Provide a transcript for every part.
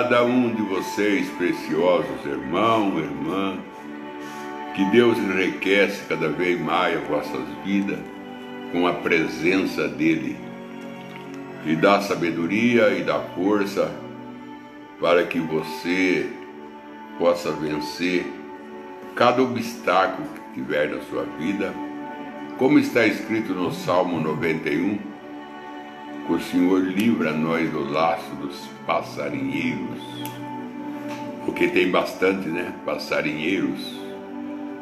cada um de vocês, preciosos irmão, irmã, que Deus enriquece cada vez mais as vossas vidas com a presença dEle e dá sabedoria e dá força para que você possa vencer cada obstáculo que tiver na sua vida, como está escrito no Salmo 91, que o Senhor livra nós do laço dos passarinheiros, porque tem bastante, né? Passarinheiros,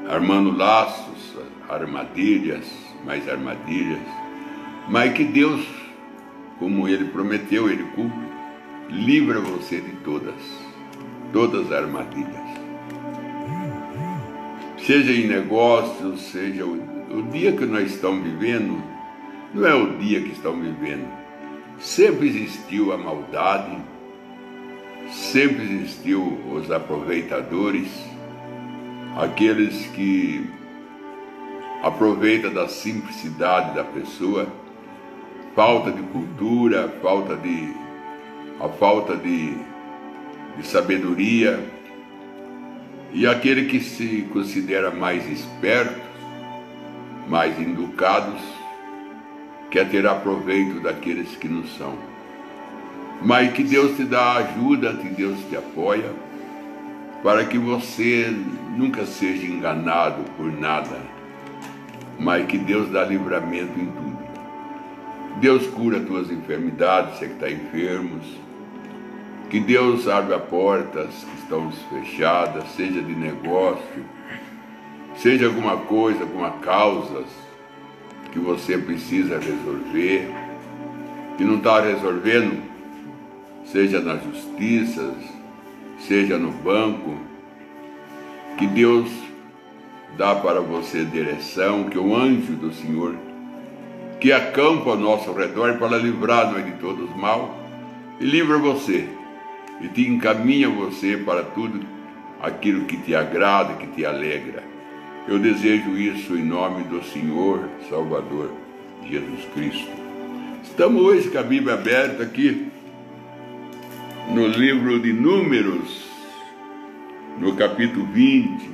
armando laços, armadilhas, mais armadilhas, mas que Deus, como Ele prometeu, Ele cumpre, livra você de todas as armadilhas. Seja em negócios, seja o dia que nós estamos vivendo, não é o dia que estamos vivendo. Sempre existiu a maldade, sempre existiu os aproveitadores, aqueles que aproveitam da simplicidade da pessoa, falta de cultura, a falta de sabedoria, e aquele que se considera mais esperto, mais educados, quer ter proveito daqueles que não são. Mas que Deus te dá ajuda, que Deus te apoia, para que você nunca seja enganado por nada, mas que Deus dá livramento em tudo. Deus cura as tuas enfermidades, você que está enfermo, que Deus abre as portas que estão fechadas, seja de negócio, seja alguma coisa, alguma causa que você precisa resolver, que não está resolvendo, seja na justiça, seja no banco, que Deus dá para você direção, que o anjo do Senhor, que acampa ao nosso redor para livrar-nos de todos os mal, e livra você, e te encaminha você para tudo aquilo que te agrada, que te alegra. Eu desejo isso em nome do Senhor Salvador Jesus Cristo. Estamos hoje com a Bíblia aberta aqui no livro de Números, no capítulo 20,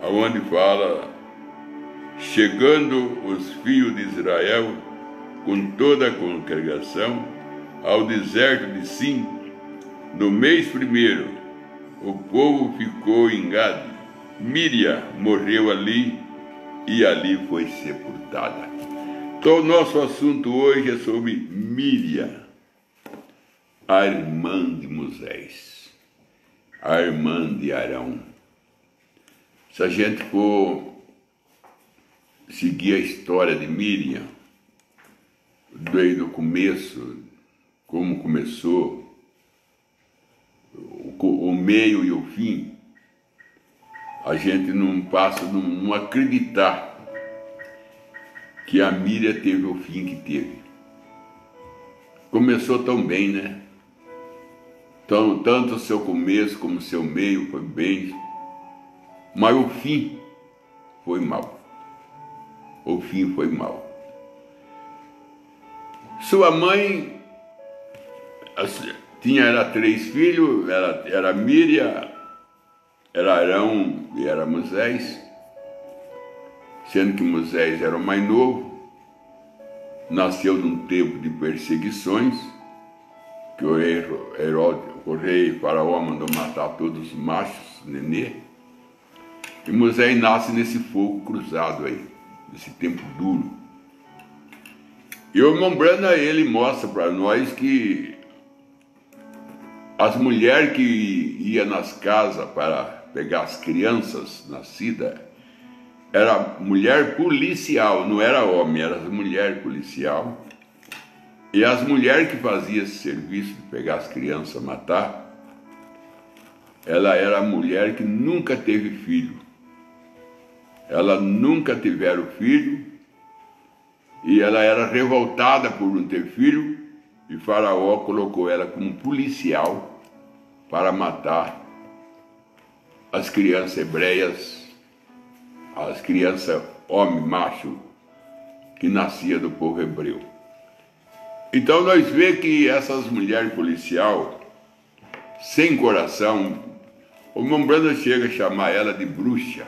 onde fala: chegando os filhos de Israel com toda a congregação ao deserto de Sim, no mês primeiro, o povo ficou em Gade. Míria morreu ali e ali foi sepultada. Então o nosso assunto hoje é sobre Míria, a irmã de Moisés, a irmã de Arão. Se a gente for seguir a história de Míria, desde o começo, como começou, o meio e o fim, a gente não passa a não acreditar que a Míria teve o fim que teve. Começou tão bem, né? Tanto o seu começo como o seu meio foi bem, mas o fim foi mal. O fim foi mal. Sua mãe era 3 filhos, era Míria, era Arão e era Moisés, sendo que Moisés era o mais novo, nasceu num tempo de perseguições, que o rei Faraó mandou matar todos os machos, nenê, e Moisés nasce nesse fogo cruzado aí, nesse tempo duro. E o irmão Branham, ele mostra para nós que as mulheres que iam nas casas para pegar as crianças nascidas, era mulher policial, não era homem, era mulher policial. E as mulheres que faziam esse serviço de pegar as crianças, matar, ela era mulher que nunca teve filho. Ela nunca tiveram filho, e ela era revoltada por não ter filho, e Faraó colocou ela como policial para matar as crianças hebreias, as crianças homem, macho, que nascia do povo hebreu. Então nós vemos que essas mulheres policial, sem coração. O irmão Branham chega a chamar ela de bruxa.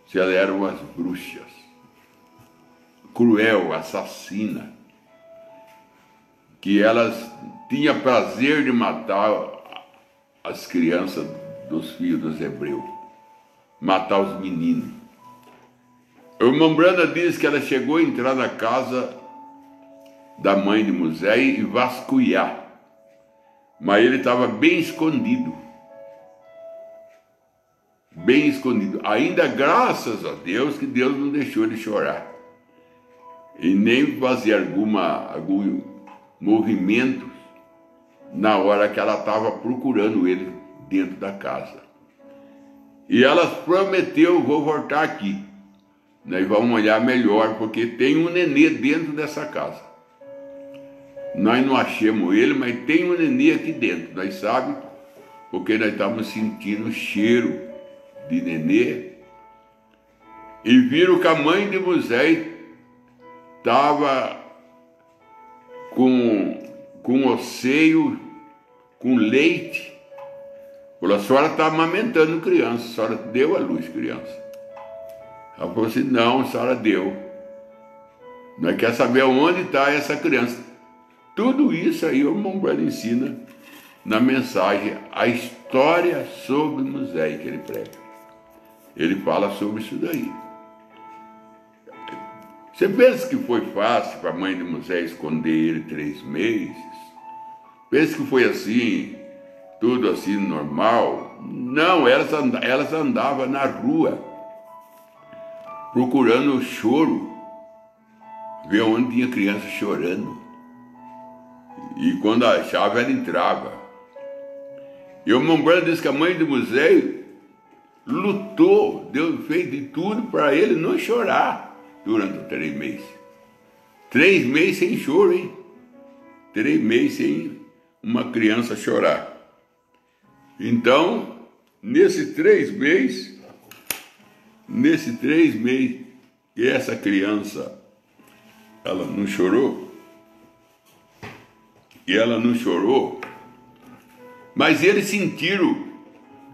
Se elas eram umas bruxas. Cruel, assassina. Que elas tinham prazer de matar as crianças dos filhos dos hebreus. Matar os meninos. O irmão Branham diz que ela chegou a entrar na casa da mãe de Moisés e vasculhar. Mas ele estava bem escondido. Bem escondido. Ainda graças a Deus que Deus não deixou ele chorar. E nem fazer algum movimento na hora que ela estava procurando ele dentro da casa. E ela prometeu: vou voltar aqui. Nós vamos olhar melhor, porque tem um nenê dentro dessa casa. Nós não achamos ele, mas tem um nenê aqui dentro. Nós sabemos, porque nós estamos sentindo o cheiro de nenê. E viram que a mãe de Moisés estava com o seio, com leite. Falou: a senhora está amamentando criança, a senhora deu à luz criança. Ela falou assim: não, a senhora deu. Nós queremos saber onde está essa criança. Tudo isso aí o irmão Branham ensina na mensagem, a história sobre Moisés que ele prega. Ele fala sobre isso daí. Você pensa que foi fácil para a mãe de Moisés esconder ele 3 meses? Pensa que foi assim, tudo assim normal? Não, elas andavam na rua, procurando o choro, ver onde tinha criança chorando. E quando achava, ela entrava. E o irmão Branham diz que a mãe de Moisés lutou, fez de tudo para ele não chorar durante os 3 meses. 3 meses sem choro, hein? 3 meses sem uma criança chorar. Então, nesses 3 meses, que essa criança, ela não chorou, mas eles sentiram,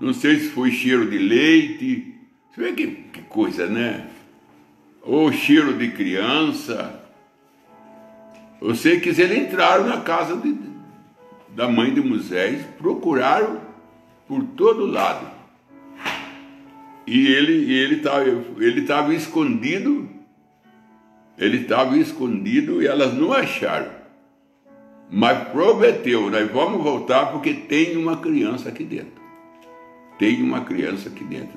não sei se foi cheiro de leite, você vê que coisa, né? Ou cheiro de criança. Eu sei que eles entraram na casa da mãe de Moisés, procuraram por todo lado. E ele estava escondido, e elas não acharam. Mas prometeu: nós vamos voltar porque tem uma criança aqui dentro.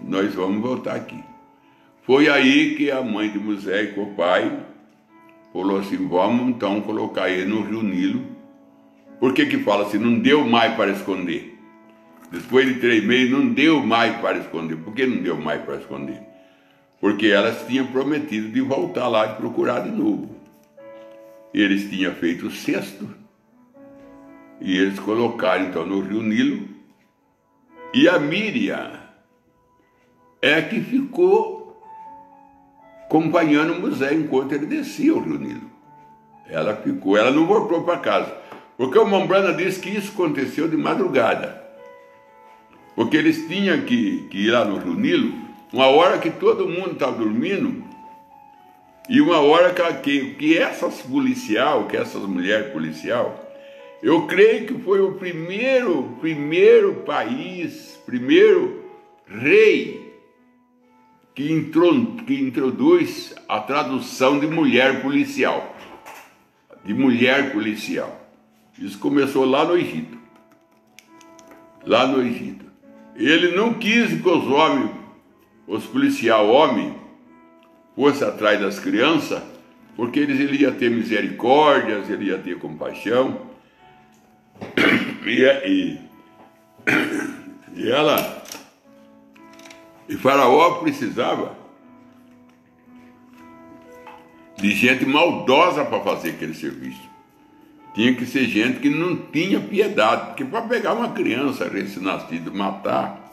Nós vamos voltar aqui. Foi aí que a mãe de Moisés com o pai falou assim: vamos então colocar ele no rio Nilo. Por que fala assim? Não deu mais para esconder. Depois de 3 meses não deu mais para esconder. Por que não deu mais para esconder? Porque elas tinham prometido de voltar lá e procurar de novo. Eles tinham feito o cesto. E eles colocaram então no rio Nilo. E a Míriam é que ficou acompanhando Moisés enquanto ele descia o rio Nilo. Ela não voltou para casa. Porque o irmão Branham disse que isso aconteceu de madrugada. Porque eles tinham que ir lá no rio Nilo, uma hora que todo mundo estava dormindo, e uma hora que essas mulheres policial, eu creio que foi o primeiro rei que introduz a tradução de mulher policial. Isso começou lá no Egito. Ele não quis que os policiais homens, fossem atrás das crianças, porque ele ia ter misericórdia, ele ia ter compaixão. E Faraó precisava de gente maldosa para fazer aquele serviço. Tinha que ser gente que não tinha piedade, porque para pegar uma criança recém-nascida e matar,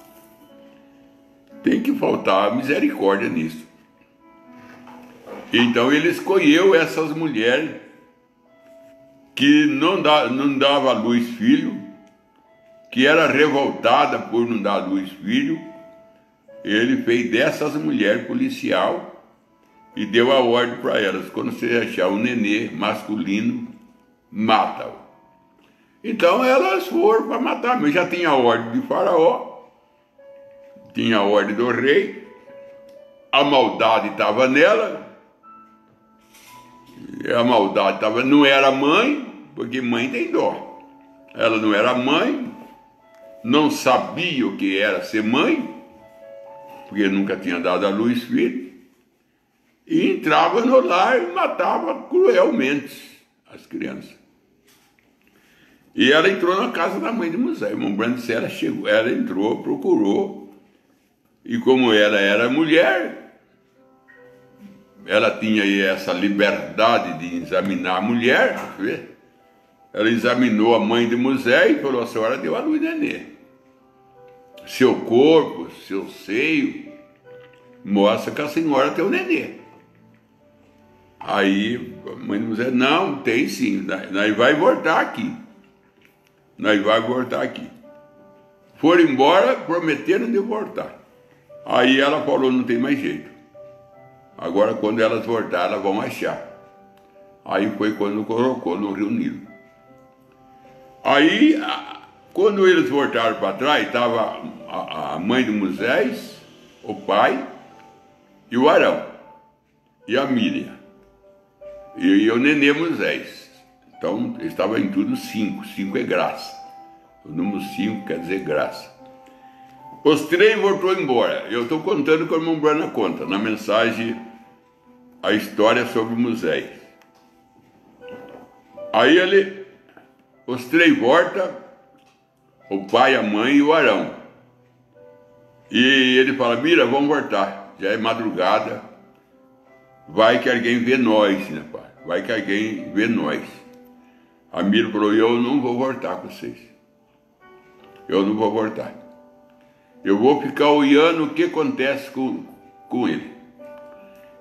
tem que faltar misericórdia nisso. Então ele escolheu essas mulheres que não dava à luz filho, que era revoltada por não dar luz filho, ele fez dessas mulheres policial e deu a ordem para elas: quando você achar um nenê masculino, mata-o. Então elas foram para matar, mas já tinha a ordem de Faraó, tinha a ordem do rei, a maldade estava nela, a maldade estava, não era mãe, porque mãe tem dó. Ela não era mãe, não sabia o que era ser mãe, porque nunca tinha dado à luz filho, e entrava no lar e matava cruelmente as crianças. E ela entrou na casa da mãe de Moisés. Irmão Branco disse, ela chegou, ela entrou, procurou, e como ela era mulher, ela tinha aí essa liberdade de examinar a mulher, ela examinou a mãe de Moisés e falou: a senhora deu a luz nenê. Seu corpo, seu seio, mostra que a senhora tem o nenê. Aí a mãe de Moisés: não, tem sim, nós vai voltar aqui. Nós vai voltar aqui. Foram embora, prometeram de voltar. Aí ela falou: não tem mais jeito. Agora quando elas voltarem, elas vão achar. Aí foi quando colocou no Rio Nilo. Aí, quando eles voltaram para trás, estava a mãe de Moisés, o pai, e o Arão, e a Miriam, e o nenê Moisés. Então, estava em tudo 5. 5 é graça. O número 5 quer dizer graça. Os 3 voltou embora. Eu estou contando como o irmão Brana conta, na mensagem, a história sobre Moisés. Aí os 3 voltam, o pai, a mãe e o Arão. E ele fala: Mira, vamos voltar. Já é madrugada. Vai que alguém vê nós, né, pai? Vai que alguém vê nós. A Mira falou: eu não vou voltar com vocês. Eu não vou voltar. Eu vou ficar olhando o que acontece com ele.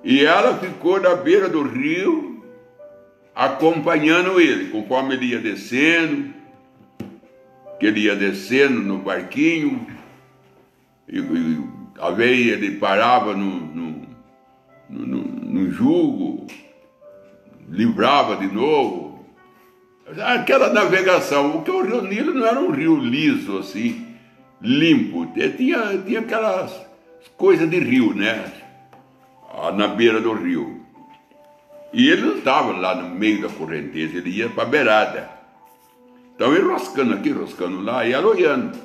E ela ficou na beira do rio, acompanhando ele, conforme ele ia descendo, que ele ia descendo no barquinho, e às vezes ele parava no jugo, livrava de novo. Aquela navegação, porque o Rio Nilo não era um rio liso assim, limpo, tinha aquelas coisas de rio, né? Na beira do rio. E ele não estava lá no meio da correnteza, ele ia para a beirada. Então ele roscando aqui, roscando lá, e ela olhando,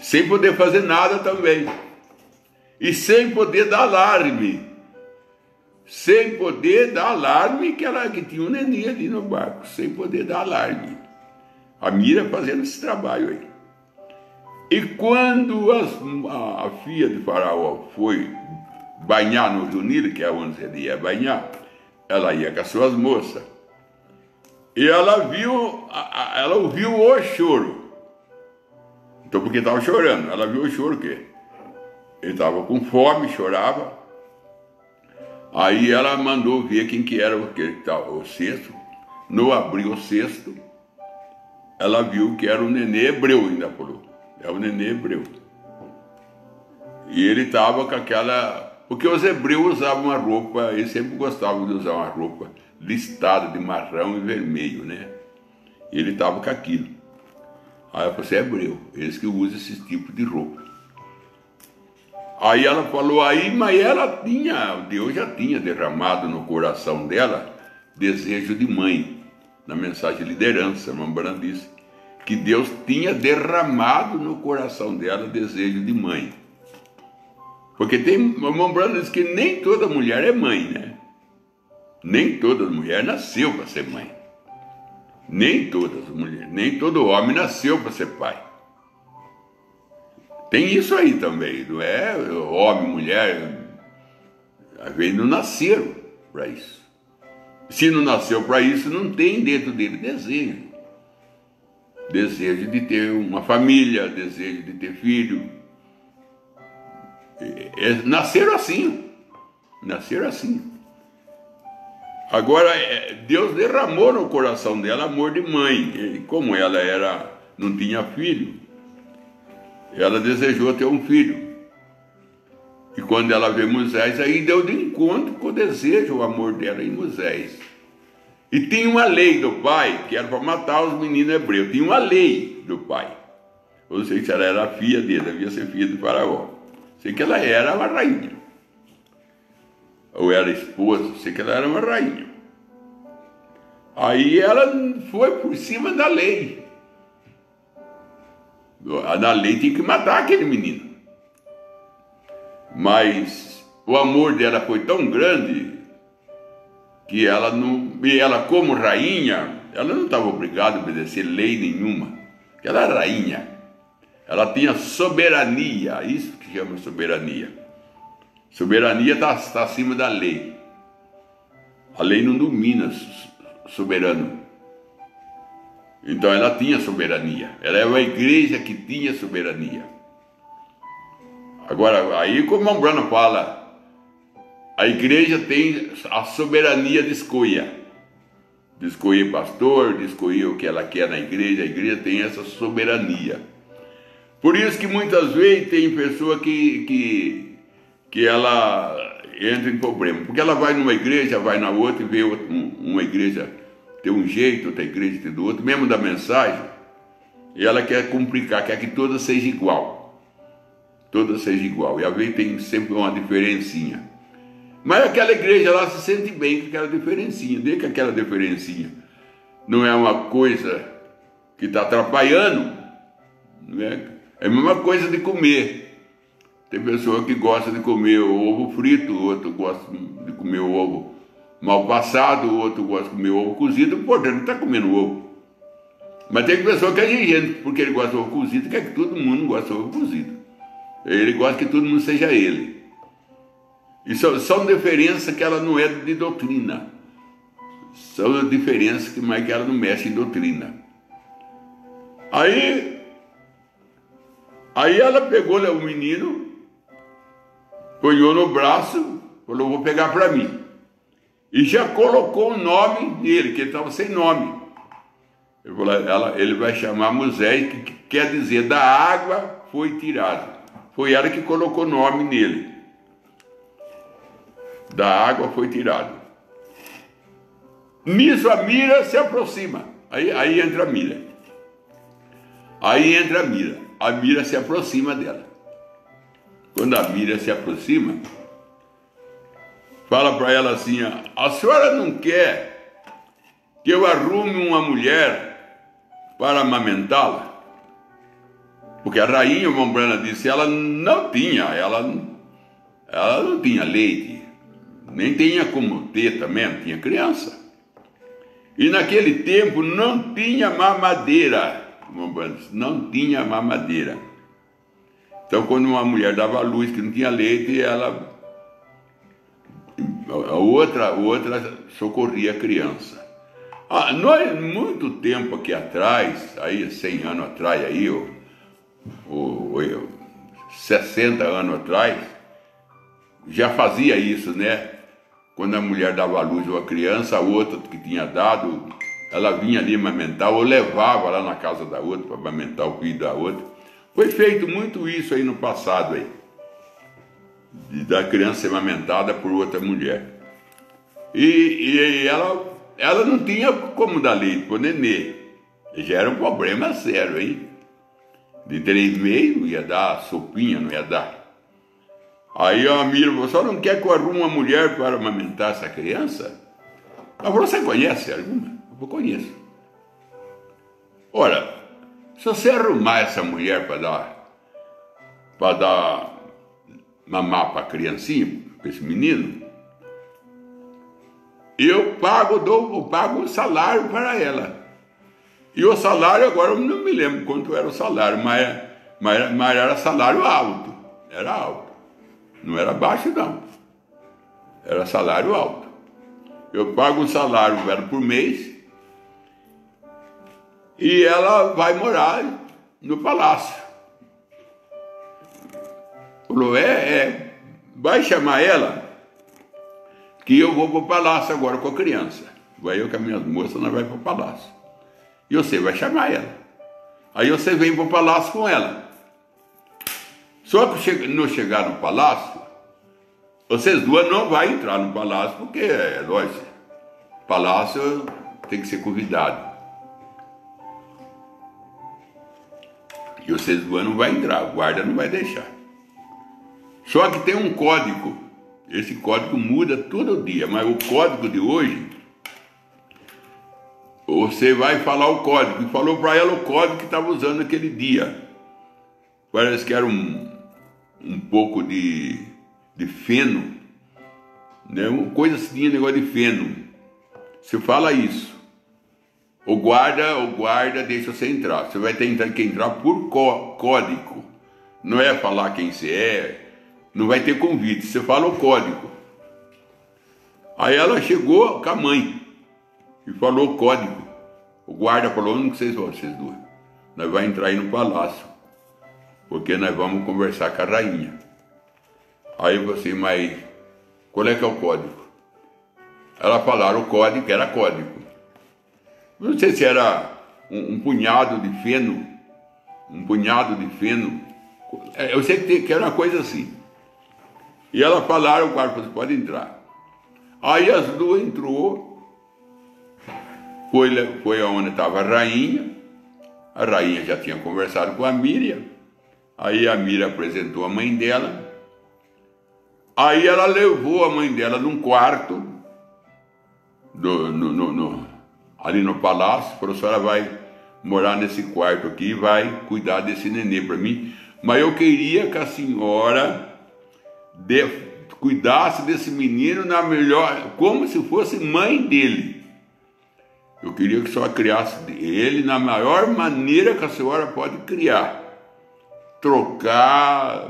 sem poder fazer nada também, e sem poder dar alarme, que tinha um neném ali no barco, sem poder dar alarme. A Mira fazendo esse trabalho aí. E quando a filha de Faraó foi banhar no Rio Nilo, que é onde ele ia banhar, ela ia com as suas moças, e ela ouviu o choro. Então, porque estava chorando, ela viu o choro, o quê? Ele estava com fome, chorava. Aí ela mandou ver quem que era o cesto. No abrir o cesto, ela viu que era o nenê hebreu, ainda falou. É o nenê hebreu. E ele estava com aquela... Porque os hebreus usavam uma roupa, eles sempre gostavam de usar uma roupa listada de marrom e vermelho, né? E ele estava com aquilo. Aí ela falou: você é hebreu, eles que usam esse tipo de roupa. Aí ela falou: mas Deus já tinha derramado no coração dela desejo de mãe. Na mensagem de liderança, a irmã Brana disse que Deus tinha derramado no coração dela desejo de mãe. Porque a irmã Brana diz que nem toda mulher é mãe, né? Nem toda mulher nasceu para ser mãe. Nem todo homem nasceu para ser pai. Tem isso aí também, não é? Homem, mulher, às vezes não nasceram para isso. Se não nasceu para isso, não tem dentro dele desejo. Desejo de ter uma família, desejo de ter filho. Nasceram assim. Agora, Deus derramou no coração dela amor de mãe. E como ela era não tinha filho. Ela desejou ter um filho. E quando ela vê Moisés, aí deu de encontro com o desejo, o amor dela em Moisés. E tinha uma lei do pai, que era para matar os meninos hebreus. Tinha uma lei do pai. Eu não sei se ela era filha dele, devia ser filha do faraó. Sei que ela era uma rainha. Ou era esposa, sei que ela era uma rainha. Aí ela foi por cima da lei. Na lei tinha que matar aquele menino. Mas o amor dela foi tão grande que ela não... E ela, como rainha, ela não estava obrigada a obedecer lei nenhuma. Porque ela era rainha. Ela tinha soberania, isso que chama soberania. Soberania está acima da lei. A lei não domina soberano. Então ela tinha soberania. Ela é uma igreja que tinha soberania. Agora, aí como o Brano fala, a igreja tem a soberania de escolha. De escolher pastor, de escolher o que ela quer na igreja. A igreja tem essa soberania. Por isso que muitas vezes tem pessoa que ela entra em problema. Porque ela vai numa igreja, vai na outra e vê uma igreja ter um jeito, outra igreja ter do outro, mesmo da mensagem, e ela quer complicar, quer que toda seja igual. Toda seja igual. E às vezes tem sempre uma diferencinha. Mas aquela igreja lá se sente bem com aquela diferencinha. Desde que aquela diferencinha não é uma coisa que está atrapalhando, não é? É a mesma coisa de comer. Tem pessoa que gosta de comer ovo frito, outro gosta de comer ovo mal passado, outro gosta de comer ovo cozido. O importante não está comendo ovo. Mas tem pessoa que é exigente, porque ele gosta de ovo cozido, quer que todo mundo goste de ovo cozido. Ele gosta que todo mundo seja ele. E são diferenças que ela não é de doutrina. São diferenças que mais que ela não mexe em doutrina. Aí ela pegou o menino, ponhou no braço, falou, vou pegar para mim. E já colocou o nome dele, que ele estava sem nome. Ele vai chamar Moisés, que quer dizer, da água foi tirado. Foi ela que colocou o nome nele. Da água foi tirado. Nisso a Mira se aproxima. Aí entra a Mira. Aí entra a Mira. A Mira se aproxima dela. Quando a Mira se aproxima, fala para ela assim, a senhora não quer que eu arrume uma mulher para amamentá-la? Porque a rainha Mombrana disse, ela não tinha leite, nem tinha como ter também, não tinha criança. E naquele tempo não tinha mamadeira, Mombrana disse, não tinha mamadeira. Então quando uma mulher dava luz que não tinha leite, a outra socorria a criança. Nós, muito tempo aqui atrás, aí 100 anos atrás, aí, 60 anos atrás, já fazia isso, né? Quando a mulher dava à luz a uma criança, a outra que tinha dado, ela vinha ali amamentar, ou levava lá na casa da outra para amamentar o filho da outra. Foi feito muito isso aí no passado, aí, da criança ser amamentada por outra mulher. E ela não tinha como dar leite para o nenê. Já era um problema sério, hein? De 3 meses ia dar sopinha, não ia dar. Aí a Mira falou, só não quer que eu arrume uma mulher para amamentar essa criança? Ela falou, você conhece alguma? Eu conheço. Ora, se você arrumar essa mulher para dar mamar para a criancinha, para esse menino, eu pago um salário para ela. E o salário, agora eu não me lembro quanto era o salário, mas era salário alto. Era alto. Não era baixo, não. Era salário alto. Eu pago um salário por mês e ela vai morar no palácio. Falou, vai chamar ela que eu vou para o palácio agora com a criança. Vai eu com as minhas moças, nós vamos para o palácio. E você vai chamar ela. Aí você vem para o palácio com ela. Só que no chegar no palácio, vocês duas não vão entrar no palácio, porque é lógico, palácio tem que ser convidado. E vocês duas não vão entrar, o guarda não vai deixar. Só que tem um código. Esse código muda todo dia, mas o código de hoje, você vai falar o código. E falou para ela o código que estava usando naquele dia. Parece que era um pouco de feno, né? Uma coisa assim, tinha negócio de feno. Você fala isso. O guarda deixa você entrar. Você vai ter que entrar por código. Não é falar quem você é. Não vai ter convite. Você fala o código. Aí ela chegou com a mãe e falou o código. O guarda falou: onde vocês vão, vocês duas? Nós vamos entrar aí no palácio, porque nós vamos conversar com a rainha. Aí você, mas qual é que é o código? Ela falaram o código, que era código. Não sei se era um punhado de feno. Um punhado de feno. Eu sei que era uma coisa assim. E ela falaram, o guarda falou: pode entrar. Aí as duas entrou. Foi onde estava a rainha. A rainha já tinha conversado com a Miriam. Aí a Miriam apresentou a mãe dela. Aí ela levou a mãe dela num quarto ali no palácio. Falou: a senhora vai morar nesse quarto aqui e vai cuidar desse nenê para mim. Mas eu queria que a senhora cuidasse desse menino na melhor, como se fosse mãe dele. Eu queria que a senhora criasse ele na maior maneira que a senhora pode criar. Trocar,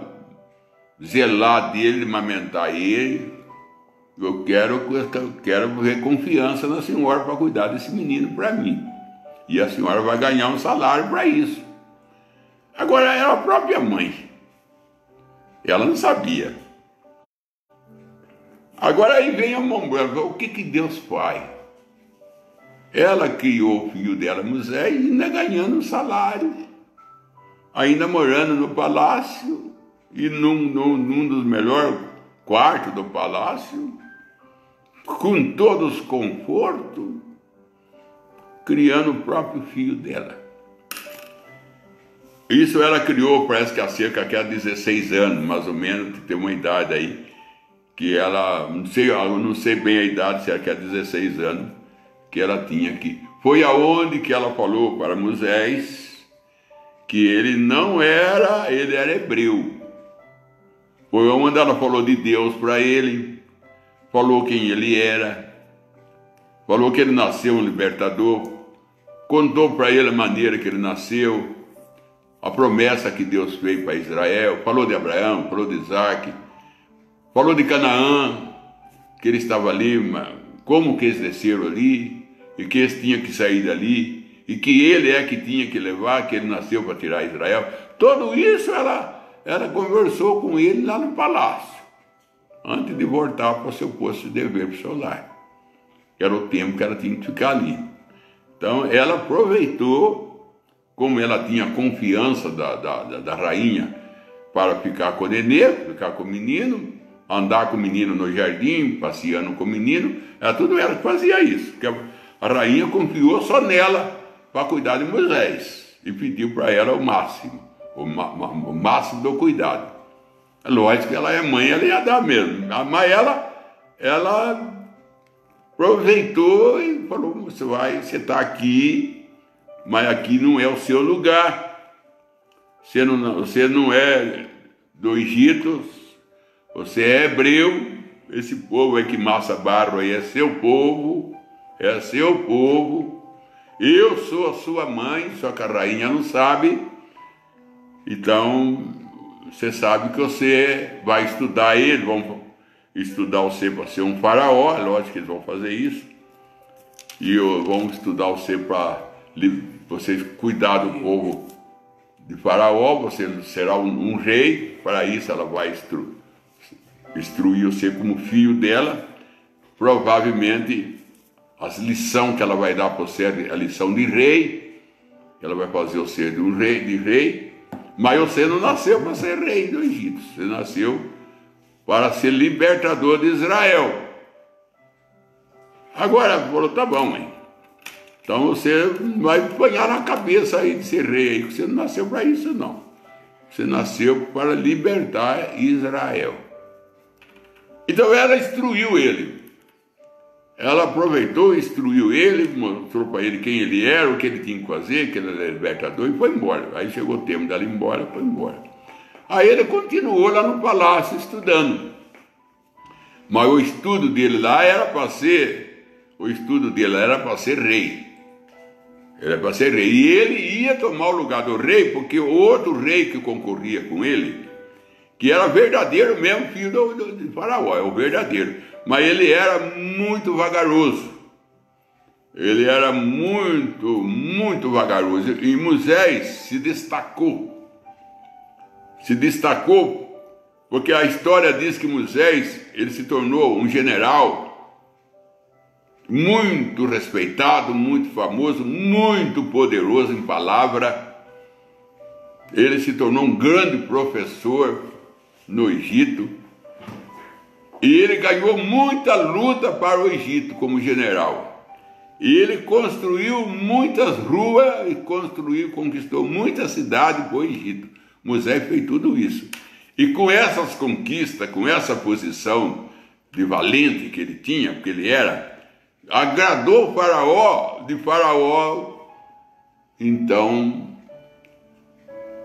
zelar dele, amamentar ele. Eu quero ver confiança na senhora para cuidar desse menino para mim. E a senhora vai ganhar um salário para isso. Agora, era a própria mãe. Ela não sabia. Agora aí vem a mão branca. O que Deus faz? Ela criou o filho dela, Moisés, ainda ganhando um salário. Ainda morando no palácio. E num dos melhores quartos do palácio. Com todos os confortos. Criando o próprio filho dela. Isso ela criou, parece que há cerca de 16 anos, mais ou menos, que tem uma idade aí, que ela, eu não sei bem a idade, se é que é 16 anos, que ela tinha aqui. Foi aonde que ela falou para Moisés que ele era hebreu. Foi onde ela falou de Deus para ele, falou quem ele era, falou que ele nasceu um libertador, contou para ele a maneira que ele nasceu, a promessa que Deus fez para Israel, falou de Abraão, falou de Isaac, falou de Canaã, que ele estava ali, como que eles desceram ali, e que eles tinham que sair dali, e que ele é que tinha que levar, que ele nasceu para tirar Israel. Tudo isso ela conversou com ele lá no palácio, antes de voltar para o seu posto de dever, para o seu lar. Era o tempo que ela tinha que ficar ali. Então ela aproveitou, como ela tinha confiança da rainha, para ficar com o nenê, ficar com o menino, andar com o menino no jardim, passeando com o menino, era tudo ela que fazia isso. Porque a rainha confiou só nela para cuidar de Moisés e pediu para ela o máximo do cuidado. É lógico que ela é mãe, ela ia dar mesmo, mas ela aproveitou e falou: você está aqui, mas aqui não é o seu lugar. Você não é do Egito, você é hebreu. Esse povo aí que massa barro aí é seu povo, Eu sou a sua mãe, só que a rainha não sabe. Então, você sabe que você vai estudar ele, vão estudar você para ser um faraó, lógico que eles vão fazer isso. E vão estudar você para você cuidar do povo de Faraó, você será um rei. Para isso ela vai instruir você como filho dela. Provavelmente as lições que ela vai dar para você é a lição de rei, ela vai fazer você de rei, mas você não nasceu para ser rei do Egito, você nasceu para ser libertador de Israel. Agora, falou, tá bom, mãe. Então você vai apanhar na cabeça aí de ser rei aí, que você não nasceu para isso, não. Você nasceu para libertar Israel. Então ela instruiu ele. Ela aproveitou, instruiu ele, mostrou para ele quem ele era, o que ele tinha que fazer, que ele era libertador, e foi embora. Aí chegou o tempo dela ir embora, foi embora. Aí ele continuou lá no palácio estudando. Mas o estudo dele lá era para ser, rei. Era para ser rei. E ele ia tomar o lugar do rei, porque o outro rei que concorria com ele, que era verdadeiro mesmo, filho de Faraó, é o verdadeiro. Mas ele era muito vagaroso. Ele era muito vagaroso. E Moisés se destacou. Porque a história diz que Moisés, ele se tornou um general muito respeitado, muito famoso, muito poderoso em palavra. Ele se tornou um grande professor no Egito. E ele ganhou muita luta para o Egito como general. E ele construiu muitas ruas e conquistou muitas cidades para o Egito. Moisés fez tudo isso. E com essas conquistas, com essa posição de valente que ele tinha, porque ele era, agradou o Faraó, então,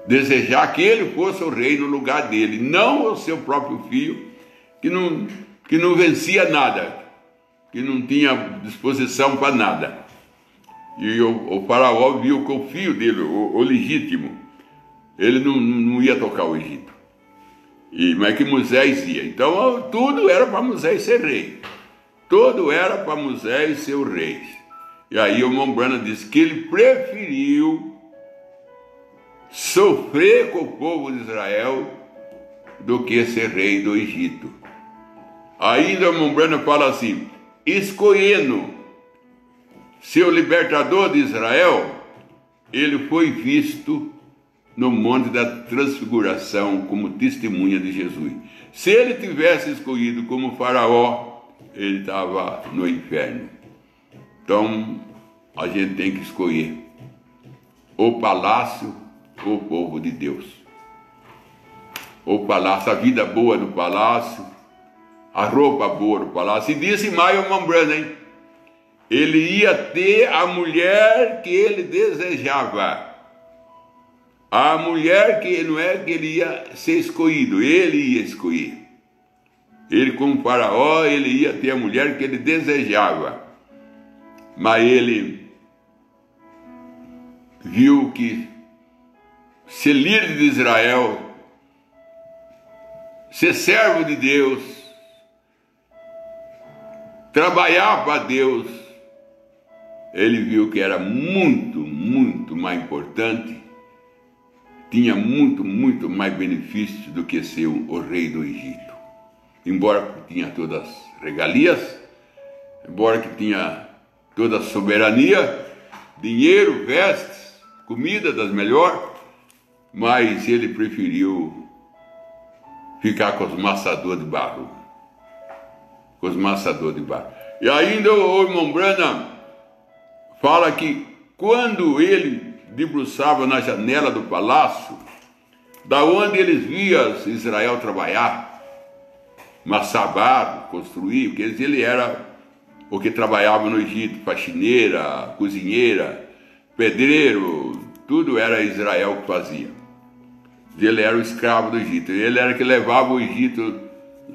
desejar que ele fosse o rei no lugar dele, não o seu próprio filho, que não vencia nada, que não tinha disposição para nada. E o Faraó viu que o filho dele, o legítimo, ele não ia tocar o Egito. Mas que Moisés ia. Então tudo era para Moisés ser rei. Tudo era para Moisés ser o rei. E aí o irmão Branham disse que ele preferiu sofrer com o povo de Israel do que ser rei do Egito. Ainda o irmão Branham fala assim: escolhendo ser o libertador de Israel, ele foi visto no Monte da Transfiguração como testemunha de Jesus. Se ele tivesse escolhido como Faraó, ele estava no inferno. Então, a gente tem que escolher o palácio ou o povo de Deus. O palácio, a vida boa do palácio, a roupa boa do palácio. E disse mais o irmão Branham, hein? Ele ia ter a mulher que ele desejava. A mulher que não é que ele ia ser escolhido, ele ia escolher. Ele, como Faraó, ele ia ter a mulher que ele desejava. Mas ele viu que ser líder de Israel, ser servo de Deus, trabalhar para Deus, ele viu que era muito mais importante, tinha muito mais benefício do que ser o rei do Egito. Embora tinha todas as regalias, embora que tinha toda a soberania, dinheiro, vestes, comida das melhores, mas ele preferiu ficar com os maçadores de barro. E ainda o irmão Branham fala que quando ele debruçava na janela do palácio, da onde eles viam Israel trabalhar, maçar barro, construir, porque ele era o que trabalhava no Egito, faxineira, cozinheira, pedreiro, tudo era Israel que fazia. Ele era o escravo do Egito, ele era que levava o Egito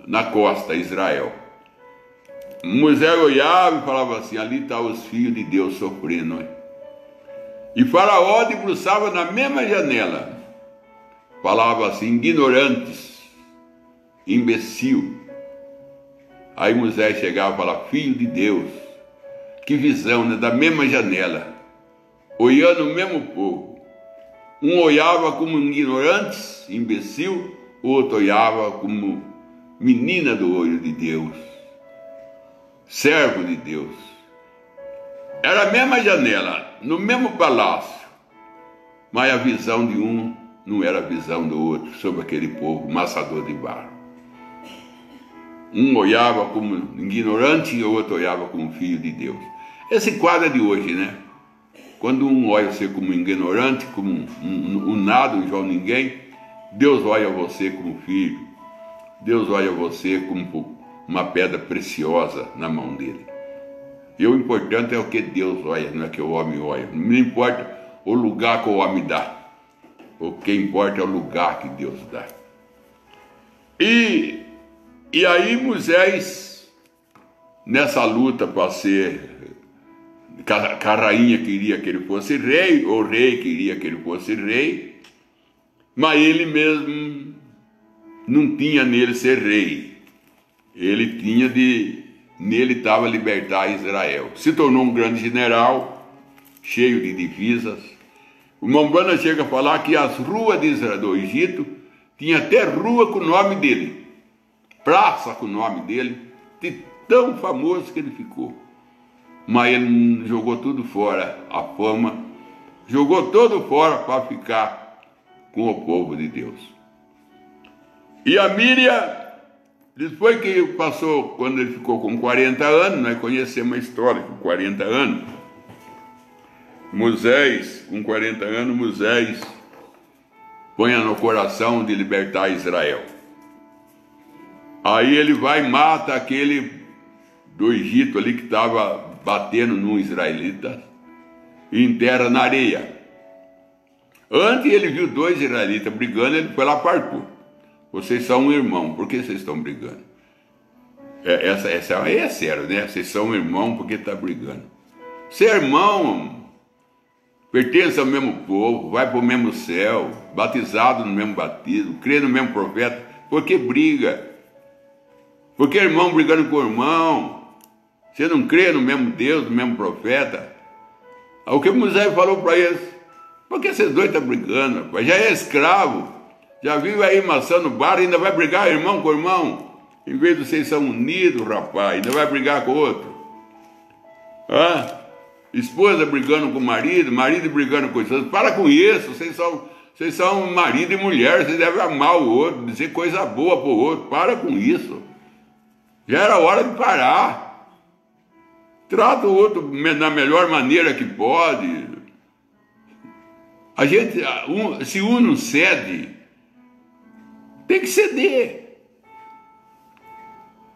na costa, Israel. Moisés olhava e falava assim: ali estão os filhos de Deus sofrendo. E Faraó debruçava na mesma janela, falava assim: ignorantes, imbecil. Aí Moisés chegava e falava: filho de Deus, que visão, né? Da mesma janela, olhando o mesmo povo. Um olhava como ignorantes, imbecil, o outro olhava como menina do olho de Deus, servo de Deus. Era a mesma janela, no mesmo palácio, Mas a visão de um não era a visão do outro sobre aquele povo maçador de barro. Um olhava como ignorante e o outro olhava como filho de Deus. Esse quadro é de hoje, né? Quando um olha você como ignorante, como um nada, um João ninguém, Deus olha você como filho. Deus olha você como uma pedra preciosa na mão dele. E o importante é o que Deus olha, não é que o homem olha. Não importa o lugar que o homem dá. O que importa é o lugar que Deus dá. E aí nessa luta para ser... que a rainha queria que ele fosse rei, o rei queria que ele fosse rei, mas ele mesmo não tinha nele ser rei. Ele tinha nele estava libertar Israel. Se tornou um grande general, cheio de divisas. O Mombrana chega a falar que as ruas do Egito tinha até rua com o nome dele, praça com o nome dele, de tão famoso que ele ficou. Mas ele jogou tudo fora, a fama, jogou tudo fora para ficar com o povo de Deus. E a Míriam, depois que passou, quando ele ficou com 40 anos, nós conhecemos a história, com 40 anos, Moisés, com 40 anos, Moisés põe no coração de libertar Israel. Aí ele vai e mata aquele do Egito ali que estava batendo num israelita e enterra na areia. Antes ele viu 2 israelitas brigando, ele foi lá e partiu. Vocês são um irmão, por que vocês estão brigando? Essa aí é sério, né? Vocês são um irmão, por que está brigando? Ser irmão, pertence ao mesmo povo, vai para o mesmo céu, batizado no mesmo batismo, crê no mesmo profeta, por que briga? Por que irmão brigando com irmão? Você não crê no mesmo Deus, no mesmo profeta? O que Moisés falou para eles? Por que vocês dois estão brigando? Rapaz? Já é escravo, já vive aí maçando barro, ainda vai brigar irmão com irmão? Em vez de vocês são unidos, rapaz, ainda vai brigar com o outro. Esposa brigando com o marido, marido brigando com esposa. Para com isso, vocês são marido e mulher, vocês devem amar o outro, dizer coisa boa para o outro. Para com isso. Já era hora de parar. Trata o outro da melhor maneira que pode. Se um não cede, tem que ceder.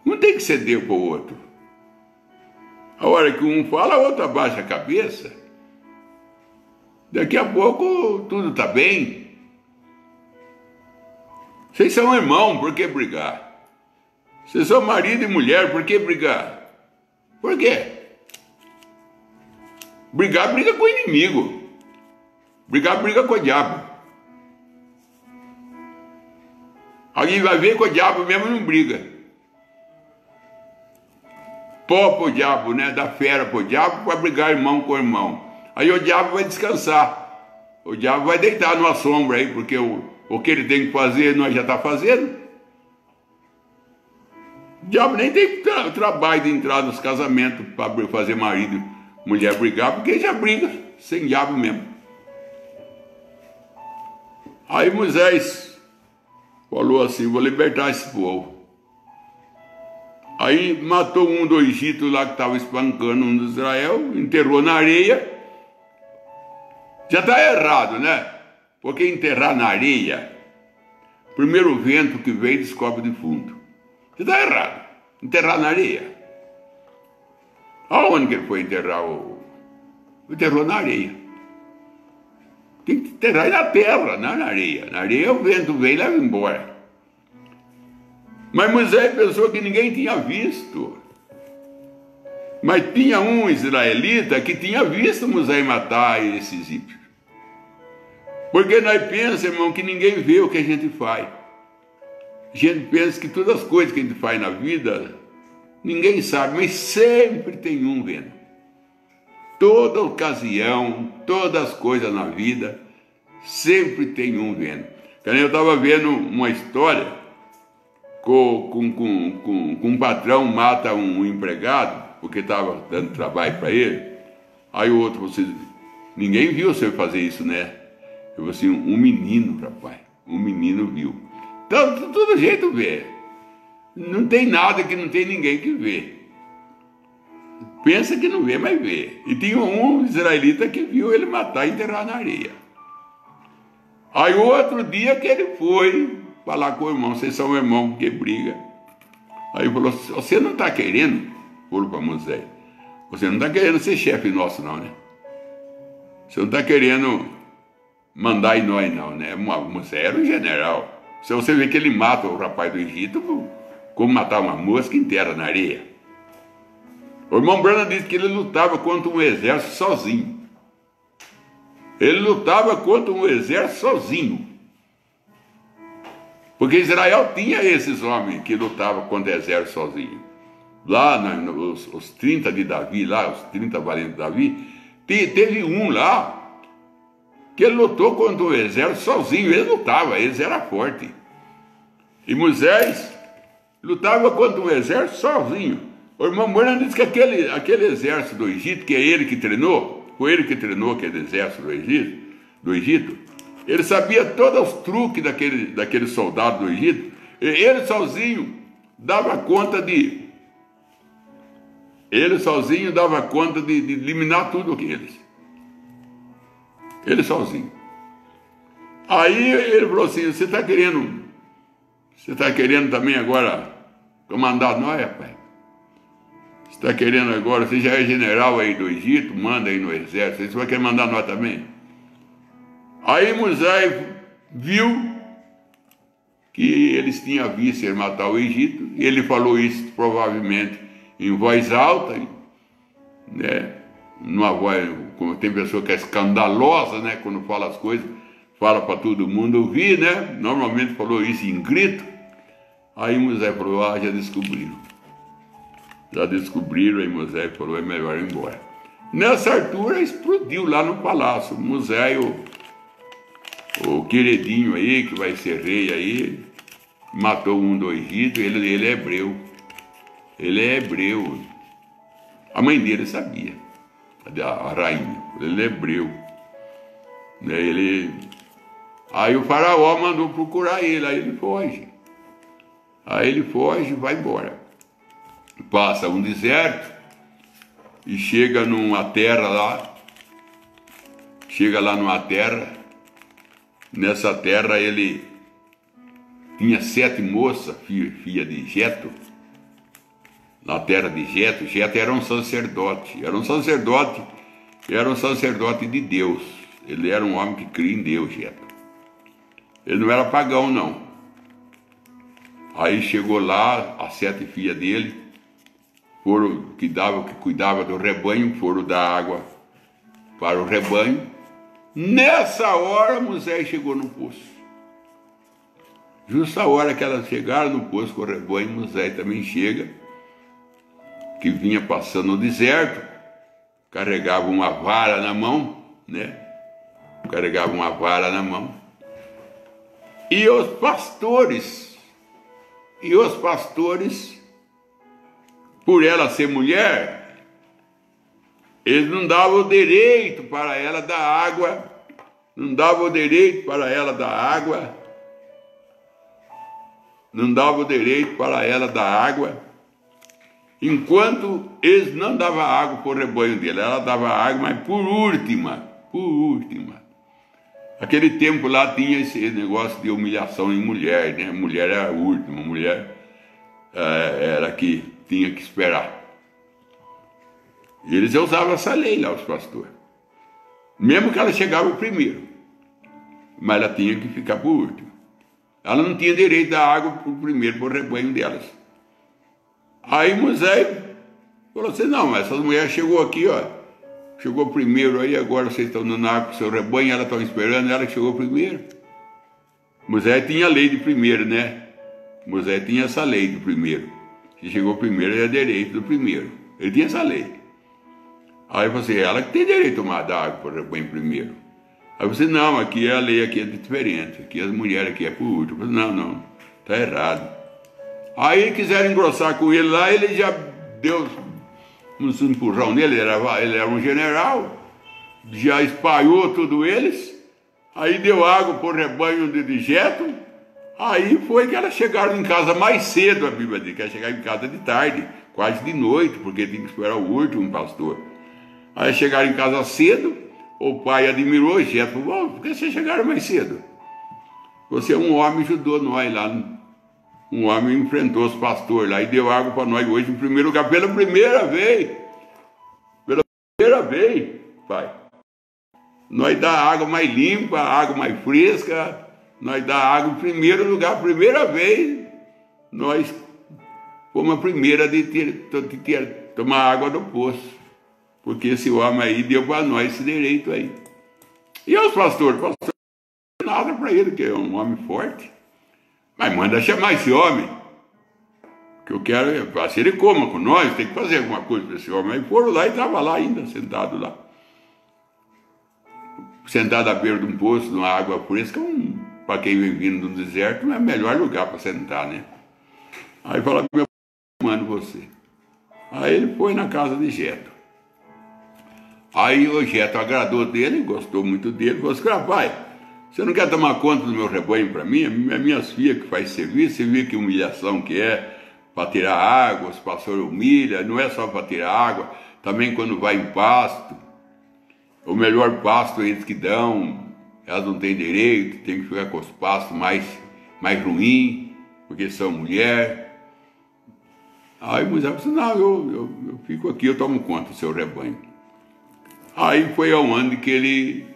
Não tem que ceder para o outro. A hora que um fala, o outro abaixa a cabeça. Daqui a pouco tudo está bem. Vocês são irmãos, por que brigar? Vocês são marido e mulher, por que brigar? Por quê? Brigar, briga com o inimigo. Brigar, briga com o diabo. Alguém vai ver que o diabo mesmo não briga. Pó pro diabo, né? Da fera pro diabo para brigar irmão com irmão. Aí o diabo vai descansar. O diabo vai deitar numa sombra aí, porque o que ele tem que fazer, nós já está fazendo. O diabo nem tem trabalho de entrar nos casamentos para fazer marido e mulher brigar, porque já briga sem diabo mesmo. Aí Moisés falou assim: vou libertar esse povo. Aí matou um do Egito lá que estava espancando um de Israel, enterrou na areia. Já está errado, né? Porque enterrar na areia, primeiro vento que vem descobre o defunto. Já está errado. Enterrar na areia. Aonde que ele foi enterrar? Enterrou na areia. Tem que enterrar na terra, não na areia. Na areia o vento vem e leva embora. Mas Moisés pensou que ninguém tinha visto. Mas tinha um israelita que tinha visto Moisés matar esses ímpios. Porque nós pensamos, irmão, que ninguém vê o que a gente faz. A gente pensa que todas as coisas que a gente faz na vida, ninguém sabe, mas sempre tem um vendo. Toda ocasião, todas as coisas na vida, sempre tem um vendo. Eu estava vendo uma história com um patrão mata um empregado, porque estava dando trabalho para ele. Aí o outro falou assim: ninguém viu você fazer isso, né? falou assim, um menino, rapaz. Um menino viu. Então, de todo jeito vê. Não tem nada que não tem ninguém que vê. Pensa que não vê, mas vê. E tinha um israelita que viu ele matar e enterrar na areia. Aí outro dia que ele foi falar com o irmão, vocês são irmão que briga. Aí ele falou, você não está querendo, falou para Moisés, você não está querendo ser chefe nosso não, né? Você não está querendo mandar em nós não, né? Moisés era um general. Se você vê que ele mata o rapaz do Egito, como matar uma mosca inteira na areia. O irmão Branham disse que ele lutava contra um exército sozinho. Ele lutava contra um exército sozinho. Porque Israel tinha esses homens que lutavam contra o exército sozinho. Lá, os 30 de Davi, lá, os 30 valentes de Davi, teve um lá que ele lutou contra o exército sozinho. Ele lutava, eles eram fortes. E Moisés lutava contra um exército sozinho. O irmão Branham disse que aquele exército do Egito, que é ele que treinou, foi ele que treinou aquele exército do Egito, ele sabia todos os truques daquele soldado do Egito, e ele sozinho dava conta de eliminar tudo aqueles. Ele sozinho. Aí ele falou assim, você está querendo também agora comandar nós, rapaz? Você está querendo agora, você já é general aí do Egito, manda aí no exército, você vai querer mandar nós também? Aí Moisés viu que eles tinham visto ele matar o Egito, e ele falou isso provavelmente em voz alta, né? Numa voz, como tem pessoa que é escandalosa, né? Quando fala as coisas, fala para todo mundo ouvir, né? Normalmente falou isso em grito. Aí Moisés falou, já descobriram. Aí Moisés falou, é melhor ir embora. Nessa altura explodiu lá no palácio. Moisés, o queridinho aí, que vai ser rei aí, matou um do Egito, ele é hebreu. Ele é hebreu. A mãe dele sabia, a rainha, ele é hebreu. Aí o faraó mandou procurar ele, aí ele foge. Vai embora. Passa um deserto e chega numa terra lá. Chega lá numa terra. Nessa terra ele tinha 7 moças, filha de Jetro. Na terra de Jetro. Jetro era um sacerdote. Era um sacerdote de Deus. Ele era um homem que cria em Deus, Jetro. Ele não era pagão, não. Aí chegou lá, as 7 filhas dele, que cuidava do rebanho, foram dar água para o rebanho. Nessa hora, Moisés chegou no poço. Justo a hora que elas chegaram no poço com o rebanho, Moisés também chega, que vinha passando no deserto, carregava uma vara na mão, né? E os pastores, por ela ser mulher, eles não davam direito para ela dar água, enquanto eles não davam água para o rebanho dele. Ela dava água, mas por última. Aquele tempo lá tinha esse negócio de humilhação em mulher, né? Mulher era a última, mulher era que tinha que esperar. E eles usavam essa lei lá, os pastores. Mesmo que ela chegava primeiro, mas ela tinha que ficar por último. Ela não tinha direito da água por primeiro para o rebanho delas. Aí Moisés falou assim, não, mas essa mulher chegou aqui, ó. Chegou primeiro aí, agora vocês estão dando água para o seu rebanho, ela estão esperando, ela que chegou primeiro. Moisés tinha a lei de primeiro, né? Moisés tinha essa lei do primeiro. Se chegou primeiro, é direito do primeiro. Ele tinha essa lei. Aí você, ela que tem direito a tomar água para o rebanho primeiro. Aí você, não, aqui a lei aqui é diferente, aqui as mulheres aqui é por último. Não, está errado. Aí quiseram engrossar com ele lá, ele já deu um empurrão nele, ele era um general, já espalhou tudo eles. Aí deu água para o rebanho de Jetro. Aí foi que elas chegaram em casa mais cedo, a Bíblia diz, que elas chegaram em casa de tarde, quase de noite, porque tem que esperar o último pastor. Aí chegaram em casa cedo, o pai admirou Jetro, falou: por que vocês chegaram mais cedo? Você é um homem, ajudou nós lá. Um homem enfrentou os pastores lá e deu água para nós hoje em primeiro lugar, pela primeira vez. Pela primeira vez, pai. Nós dá água mais limpa, água mais fresca. Nós dá água em primeiro lugar, primeira vez. Nós fomos a primeira de tomar água do poço. Porque esse homem aí deu para nós esse direito aí. E os pastores? Pastor, não tem nada para ele, que é um homem forte. Mas manda chamar esse homem. O que eu quero é, se ele coma com nós, tem que fazer alguma coisa para esse homem. Aí foram lá e estava lá ainda, sentado lá. Sentado à beira de um poço, numa água fresca, para quem vem vindo do deserto, não é o melhor lugar para sentar, né? Aí fala: meu pai, mando você. Aí ele foi na casa de Jetro. Aí o Jetro agradou dele, gostou muito dele, falou assim: pai, você não quer tomar conta do meu rebanho para mim? As minhas filhas que fazem serviço, você viu que humilhação que é para tirar água, os pastores humilham, não é só para tirar água, também quando vai em pasto, o melhor pasto eles que dão, elas não têm direito, tem que ficar com os pastos mais ruins, porque são mulher. Aí Moisés disse: não, eu fico aqui, eu tomo conta do seu rebanho. Aí foi aonde que ele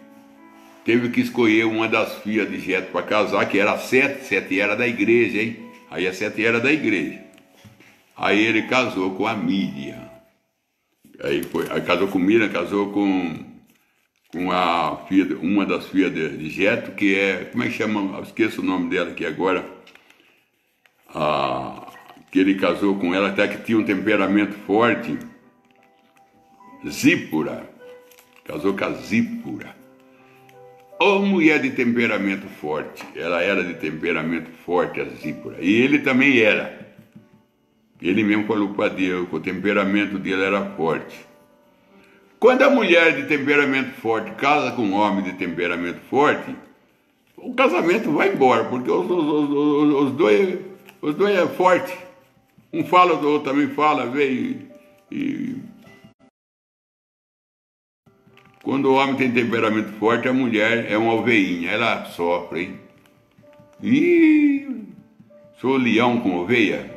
teve que escolher uma das filhas de Jetro para casar, que era Sete era da igreja, hein? Aí a Sete era da igreja. Aí ele casou com a Miriam. Aí casou com Miriam, casou com a filha, uma das filhas de Jetro, que é, como é que chama? Eu esqueço o nome dela aqui agora. Que ele casou com ela, até que tinha um temperamento forte. Zípora. Casou com a Zípora. Ô mulher de temperamento forte, ela era de temperamento forte, a Zípora, e ele também era. Ele mesmo falou para Deus que o temperamento dele era forte. Quando a mulher de temperamento forte casa com um homem de temperamento forte, o casamento vai embora, porque os dois é forte. Um fala, o outro também fala, veio e quando o homem tem temperamento forte, a mulher é uma ovelhinha, ela sofre, hein? Ih, sou leão com ovelha.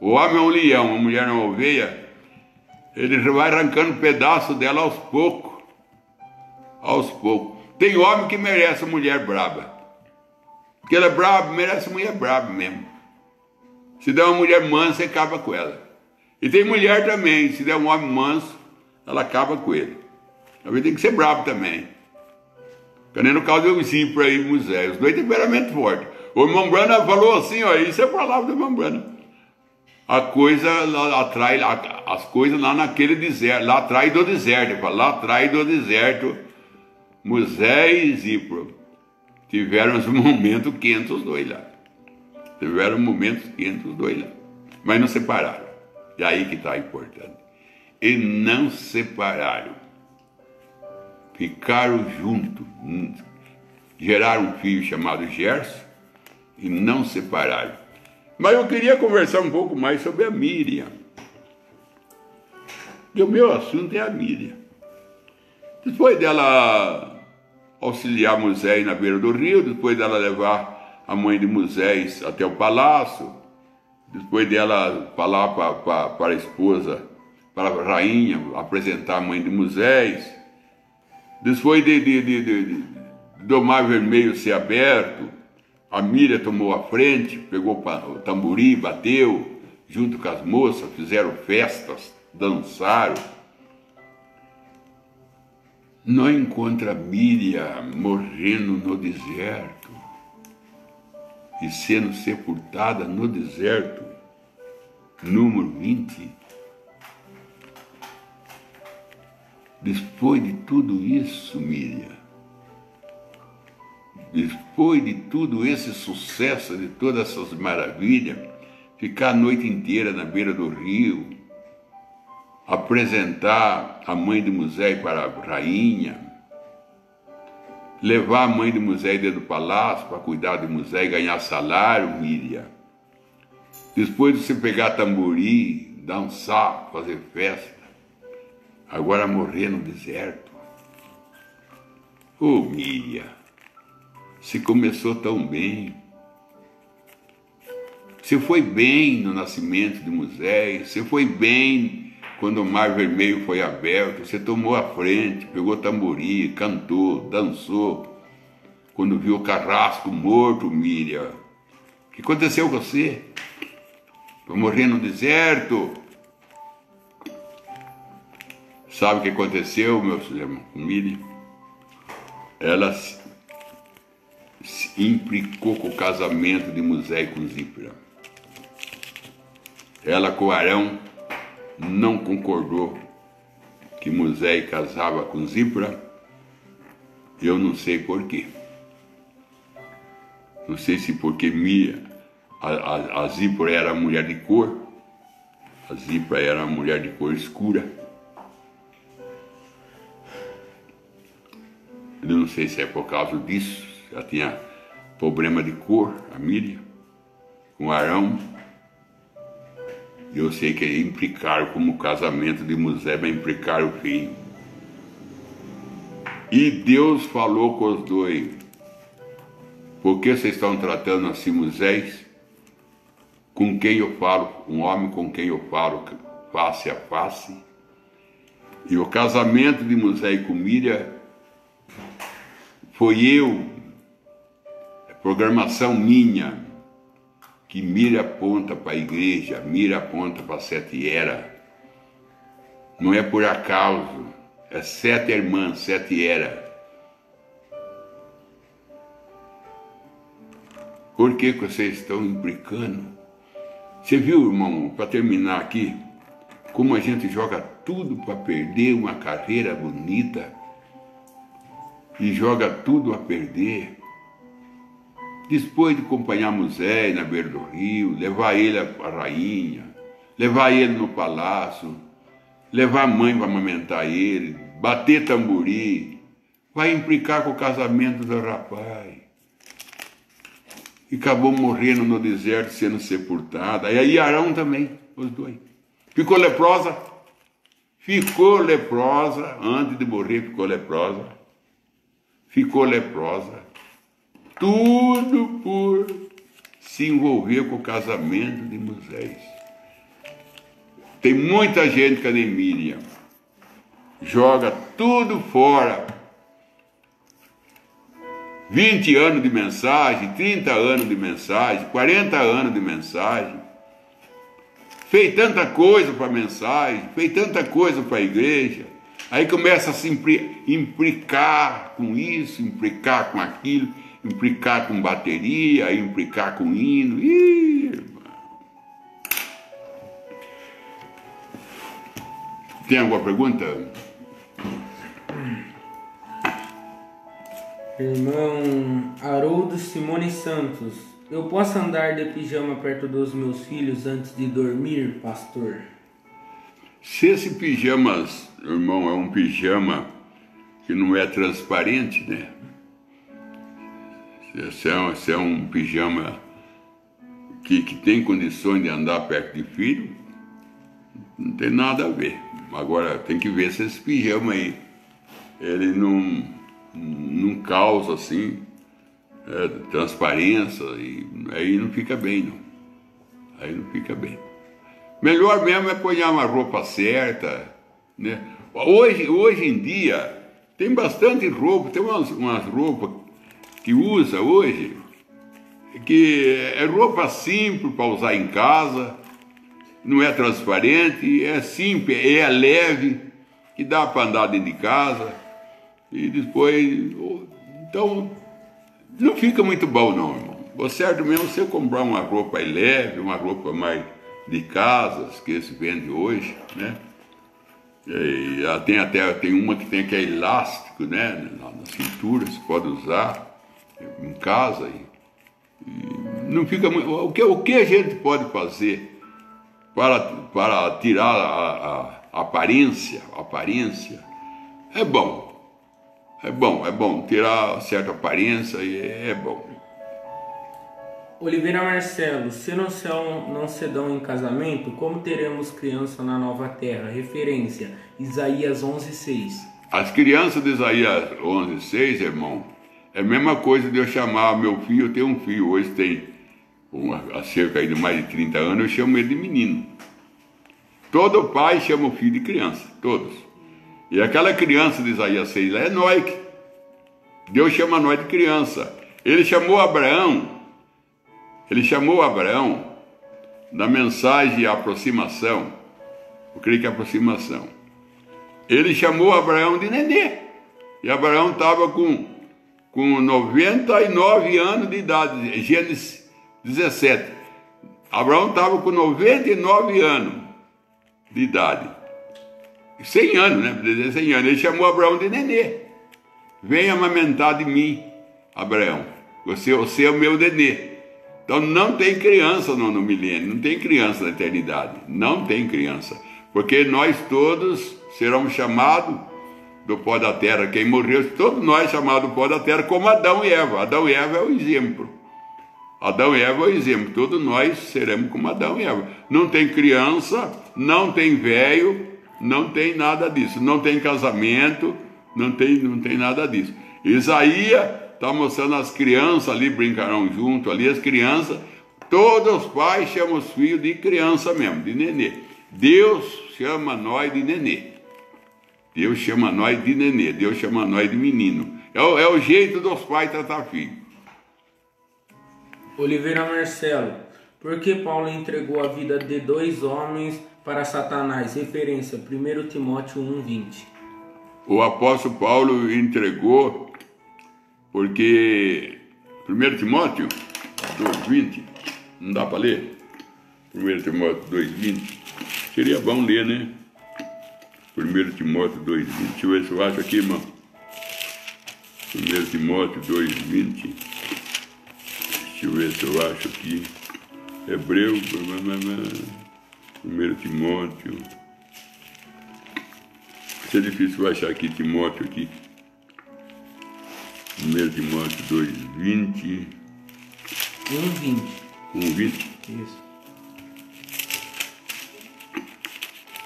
O homem é um leão, a mulher é uma ovelha. Ele vai arrancando pedaço dela aos poucos. Aos poucos. Tem homem que merece mulher braba. Porque ela é braba, merece mulher braba mesmo. Se der uma mulher mansa, você acaba com ela. E tem mulher também, se der um homem manso, ela acaba com ele. Talvez tem que ser brabo também. Que nem no caso do Zípora e Moisés. Os dois temperamentos fortes. O irmão Brana falou assim, ó, isso é a palavra do irmão Brana. A coisa atrai, as coisas lá naquele deserto, lá atrás do deserto. Lá atrás do deserto, Moisés e Zípora tiveram uns momentos quentes os dois lá. Tiveram momentos quentes os dois lá. Mas não separaram. E aí que está importante. E não separaram. Ficaram juntos, geraram um filho chamado Gerson e não separaram. Mas eu queria conversar um pouco mais sobre a Miriam. E o meu assunto é a Miriam. Depois dela auxiliar Moisés na beira do rio, depois dela levar a mãe de Moisés até o palácio, depois dela falar para a esposa, para a rainha, apresentar a mãe de Moisés, depois do Mar Vermelho ser aberto, a Miriam tomou a frente, pegou o tamborim, bateu, junto com as moças, fizeram festas, dançaram. Não encontra Miriam morrendo no deserto e sendo sepultada no deserto, número 20. Depois de tudo isso, Miriam, depois de tudo esse sucesso, de todas essas maravilhas, ficar a noite inteira na beira do rio, apresentar a mãe de Moisés para a rainha, levar a mãe de Moisés dentro do palácio para cuidar de Moisés e ganhar salário, Miriam. Depois de você pegar tamborim, dançar, fazer festa, agora morrer no deserto. Ô Miriam, você começou tão bem. Você foi bem no nascimento de Moisés, você foi bem quando o mar vermelho foi aberto, você tomou a frente, pegou tamborim, cantou, dançou. Quando viu o carrasco morto, Miriam, o que aconteceu com você? Foi morrer no deserto. Sabe o que aconteceu, meu irmão, com Miriam? Ela se implicou com o casamento de Moisés com Zípora. Ela com Arão não concordou que Moisés casava com Zípora. Eu não sei porquê. Não sei se porque a Zípora era mulher de cor. A Zípora era uma mulher de cor escura. Eu não sei se é por causa disso. Ela tinha problema de cor, a Miriam, com Arão. Eu sei que implicaram como o casamento de Moisés, mas implicaram o filho. E Deus falou com os dois: por que vocês estão tratando assim Moisés? Com quem eu falo, um homem com quem eu falo face a face? E o casamento de Moisés com Miriam foi programação minha, que Miriam aponta para a igreja, Miriam aponta para 7 eras. Não é por acaso, é 7 irmãs, 7 eras. Por que vocês estão implicando? Você viu, irmão, para terminar aqui, como a gente joga tudo para perder uma carreira bonita e joga tudo a perder. Depois de acompanhar Moisés na beira do rio, levar ele à rainha, levar ele no palácio, levar a mãe para amamentar ele, bater tamborim, vai implicar com o casamento do rapaz. E acabou morrendo no deserto, sendo sepultada. E aí Arão também, os dois. Ficou leprosa? Ficou leprosa, antes de morrer ficou leprosa. Ficou leprosa. Tudo por se envolver com o casamento de Moisés. Tem muita gente que nem Miriam joga tudo fora. 20 anos de mensagem, 30 anos de mensagem, 40 anos de mensagem. Fez tanta coisa para a mensagem, fez tanta coisa para a igreja. Aí começa a se implicar com isso, implicar com aquilo, implicar com bateria, implicar com hino. Ih, irmão. Tem alguma pergunta? Irmão Haroldo Simone Santos: eu posso andar de pijama perto dos meus filhos antes de dormir, pastor? Se esse pijama, irmão, é um pijama que não é transparente, né? Se é um pijama que tem condições de andar perto de filho, não tem nada a ver. Agora tem que ver se esse pijama aí, ele não causa assim transparência, e aí não fica bem, não. Aí não fica bem. Melhor mesmo é pôr uma roupa certa, né? Hoje em dia tem bastante roupa, tem umas roupas que usa hoje, que é roupa simples para usar em casa, não é transparente, é simples, é leve, que dá para andar dentro de casa, e depois, então, não fica muito bom não, irmão. O certo mesmo é você comprar uma roupa leve, uma roupa mais de casas, que se vende hoje, né? E tem uma que tem aquele elástico, né, na cintura, você pode usar em casa, e não fica muito. O que a gente pode fazer para tirar a aparência é bom. É bom, tirar certa aparência é bom. Oliveira Marcelo, se no céu não se dão em casamento, como teremos criança na nova terra? Referência, Isaías 11:6. As crianças de Isaías 11:6, irmão, é a mesma coisa de eu chamar meu filho, eu tenho um filho, hoje tem há cerca de mais de 30 anos, eu chamo ele de menino. Todo pai chama o filho de criança, todos. E aquela criança de Isaías 6 lá é nós. Deus chama nós de criança. Ele chamou Abraão na mensagem aproximação, eu creio que é aproximação. Ele chamou Abraão de nenê. E Abraão estava com 99 anos de idade, Gênesis 17. Abraão estava com 99 anos de idade. 100 anos, né? 100 anos. Ele chamou Abraão de nenê. Venha amamentar de mim, Abraão. Você é o meu nenê. Então não tem criança no milênio, não tem criança na eternidade. Não tem criança. Porque nós todos seremos chamados do pó da terra. Quem morreu, todos nós chamados do pó da terra, como Adão e Eva. Adão e Eva é o exemplo. Adão e Eva é o exemplo. Todos nós seremos como Adão e Eva. Não tem criança, não tem velho, não tem nada disso. Não tem casamento, não tem nada disso. Isaías está mostrando as crianças ali, brincarão junto ali, as crianças. Todos os pais chamam os filhos de criança mesmo, de nenê. Deus chama nós de nenê. Deus chama nós de nenê. Deus chama nós de menino. É o jeito dos pais tratar filho. Oliveira Marcelo, por que Paulo entregou a vida de 2 homens para Satanás? Referência, 1 Timóteo 1:20. O apóstolo Paulo entregou porque 1 Timóteo 2:20, não dá para ler? 1 Timóteo 2:20, seria bom ler, né? 1 Timóteo 2:20, deixa eu ver se eu acho aqui, irmão. 1 Timóteo 2:20, deixa eu ver se eu acho aqui. Hebreu, 1 Timóteo. Isso é difícil achar aqui, Timóteo aqui. 1 Timóteo 2:20. 1:20. 1:20? Isso.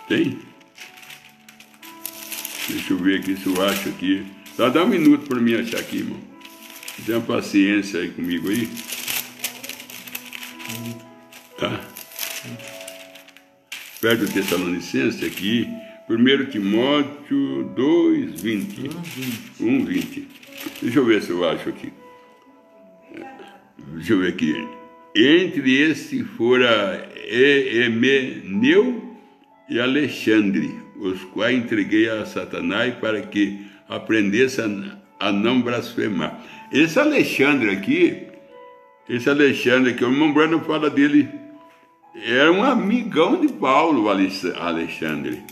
Tem? Deixa eu ver aqui se eu acho aqui. Dá um minuto para mim achar aqui, irmão. Tenha paciência aí comigo aí. Tá? Perto do Tessalonicense aqui. 1 Timóteo 2:20. 1:20. Deixa eu ver se eu acho aqui. Deixa eu ver aqui. Entre esses fora Emeneu e Alexandre, os quais entreguei a Satanás para que aprendesse a não blasfemar. Esse Alexandre aqui, o irmão Brando fala dele, era um amigão de Paulo, Alexandre.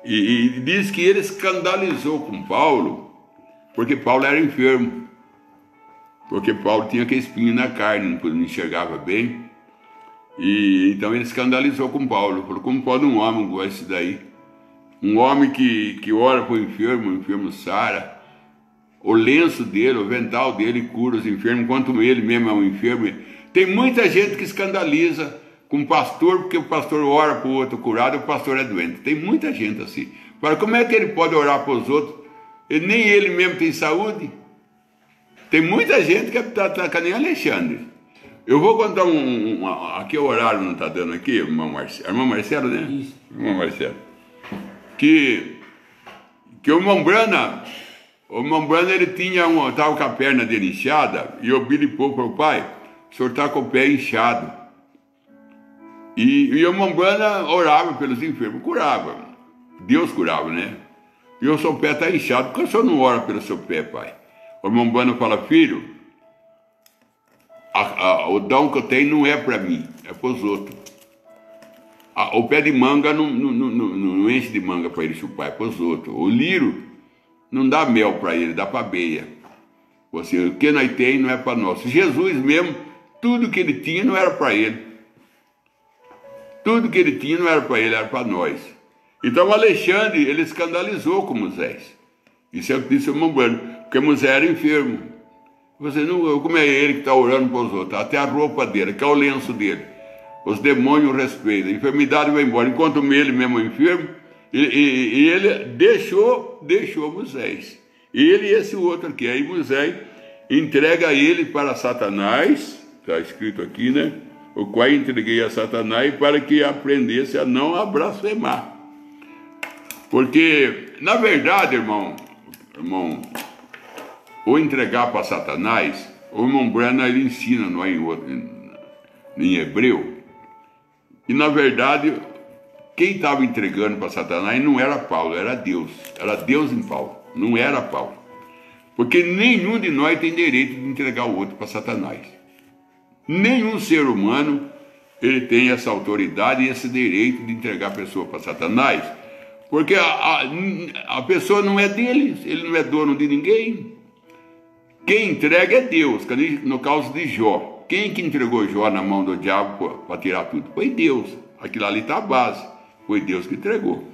E diz que ele escandalizou com Paulo, porque Paulo era enfermo. Porque Paulo tinha aquele espinho na carne, não enxergava bem. E então ele escandalizou com Paulo. Falou, como pode um homem igual esse daí? Um homem que ora para o enfermo sara. O lenço dele, o vental dele cura os enfermos, enquanto ele mesmo é um enfermo. Tem muita gente que escandaliza com o pastor, porque o pastor ora para o outro curado e o pastor é doente. Tem muita gente assim. Agora, como é que ele pode orar para os outros? Nem ele mesmo tem saúde. Tem muita gente que está que nem Alexandre. Eu vou contar aqui o horário não está dando aqui, irmão Marcelo. Irmão Marcelo, né? Isso. Irmão Marcelo. Que o irmão Brana, ele estava com a perna dele inchada, e eu bilipou para o pai, o senhor está com o pé inchado. E o irmão Brana orava pelos enfermos, curava. Deus curava, né? E o seu pé está inchado, por que o senhor não ora pelo seu pé, pai? O irmão Brana fala, filho, o dom que eu tenho não é para mim, é para os outros. O pé de manga não enche de manga para ele chupar, é para os outros. O lírio não dá mel para ele, dá para abelha. O que nós temos não é para nós. Jesus mesmo, tudo que ele tinha não era para ele. Tudo que ele tinha não era para ele, era para nós. Então Alexandre, ele escandalizou com Moisés. Isso é o que disse o irmão Bueno, porque Moisés era enfermo. Você não, como é ele que está orando para os outros? Até a roupa dele, que é o lenço dele. Os demônios respeitam, a enfermidade vai embora. Enquanto ele mesmo é enfermo, e ele deixou Moisés. Ele e esse outro aqui. Aí Moisés entrega ele para Satanás, está escrito aqui, né? O qual entreguei a Satanás para que aprendesse a não blasfemar. Porque, na verdade, irmão, ou entregar para Satanás, o irmão Branham ele ensina não é, em hebreu, e na verdade, quem estava entregando para Satanás não era Paulo, era Deus em Paulo, não era Paulo. Porque nenhum de nós tem direito de entregar o outro para Satanás. Nenhum ser humano ele tem essa autoridade e esse direito de entregar a pessoa para Satanás, porque a pessoa não é dele, ele não é dono de ninguém. Quem entrega é Deus, no caso de Jó. Quem que entregou Jó na mão do diabo para tirar tudo? Foi Deus. Aquilo ali está a base, foi Deus que entregou.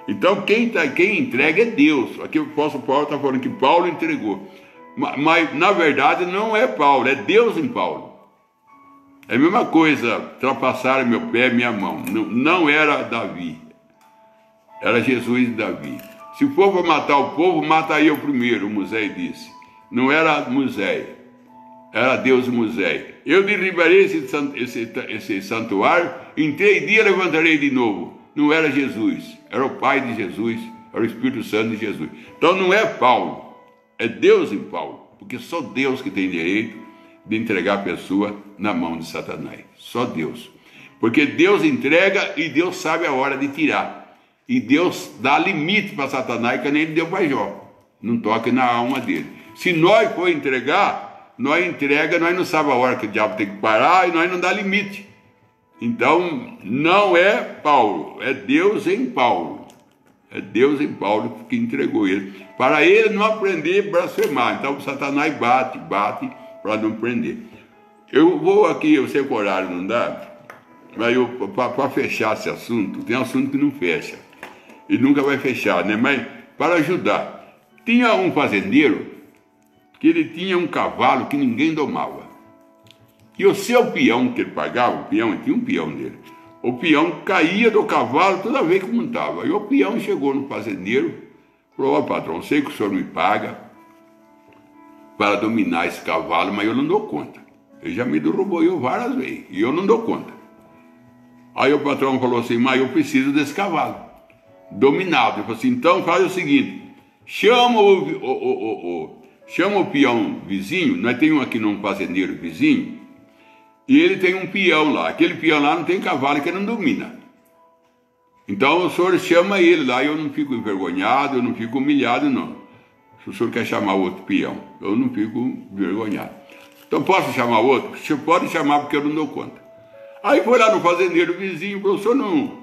Então quem entrega é Deus. Aqui o apóstolo Paulo está falando que Paulo entregou, mas na verdade não é Paulo, é Deus em Paulo. É a mesma coisa, ultrapassaram meu pé, minha mão. Não era Davi, era Jesus e Davi. Se for para matar o povo, mata eu primeiro, Moisés disse. Não era Moisés, era Deus e Moisés. Eu derribarei esse santuário, em 3 dias levantarei de novo. Não era Jesus, era o Pai de Jesus, era o Espírito Santo de Jesus. Então não é Paulo, é Deus em Paulo, porque só Deus que tem direito de entregar a pessoa na mão de Satanás. Só Deus. Porque Deus entrega e Deus sabe a hora de tirar. E Deus dá limite para Satanás, que nem ele deu para Jó. Não toque na alma dele. Se nós for entregar, nós não sabemos a hora que o diabo tem que parar e nós não dá limite. Então, não é Paulo, é Deus em Paulo. É Deus em Paulo que entregou ele. Para ele não aprender a blasfemar. Então, Satanás bate para não prender. Eu vou aqui, eu sei que o horário não dá, mas para fechar esse assunto, tem assunto que não fecha. E nunca vai fechar, né? Mas para ajudar. Tinha um fazendeiro que ele tinha um cavalo que ninguém domava. E o seu peão que ele pagava, tinha um peão dele. O peão caía do cavalo toda vez que montava. E o peão chegou no fazendeiro, falou: ó patrão, sei que o senhor me paga para dominar esse cavalo, mas eu não dou conta. Ele já me derrubou eu várias vezes, e eu não dou conta. Aí o patrão falou assim: mas eu preciso desse cavalo dominado. Ele falou assim: então faz o seguinte, chama o peão vizinho, nós temos aqui num fazendeiro vizinho, e ele tem um peão lá, aquele peão lá não tem cavalo que ele não domina. Então o senhor chama ele lá, e eu não fico envergonhado, eu não fico humilhado não. Se o senhor quer chamar outro peão, eu não fico envergonhado. Então posso chamar outro? O senhor pode chamar porque eu não dou conta. Aí foi lá no fazendeiro vizinho, falou: o senhor não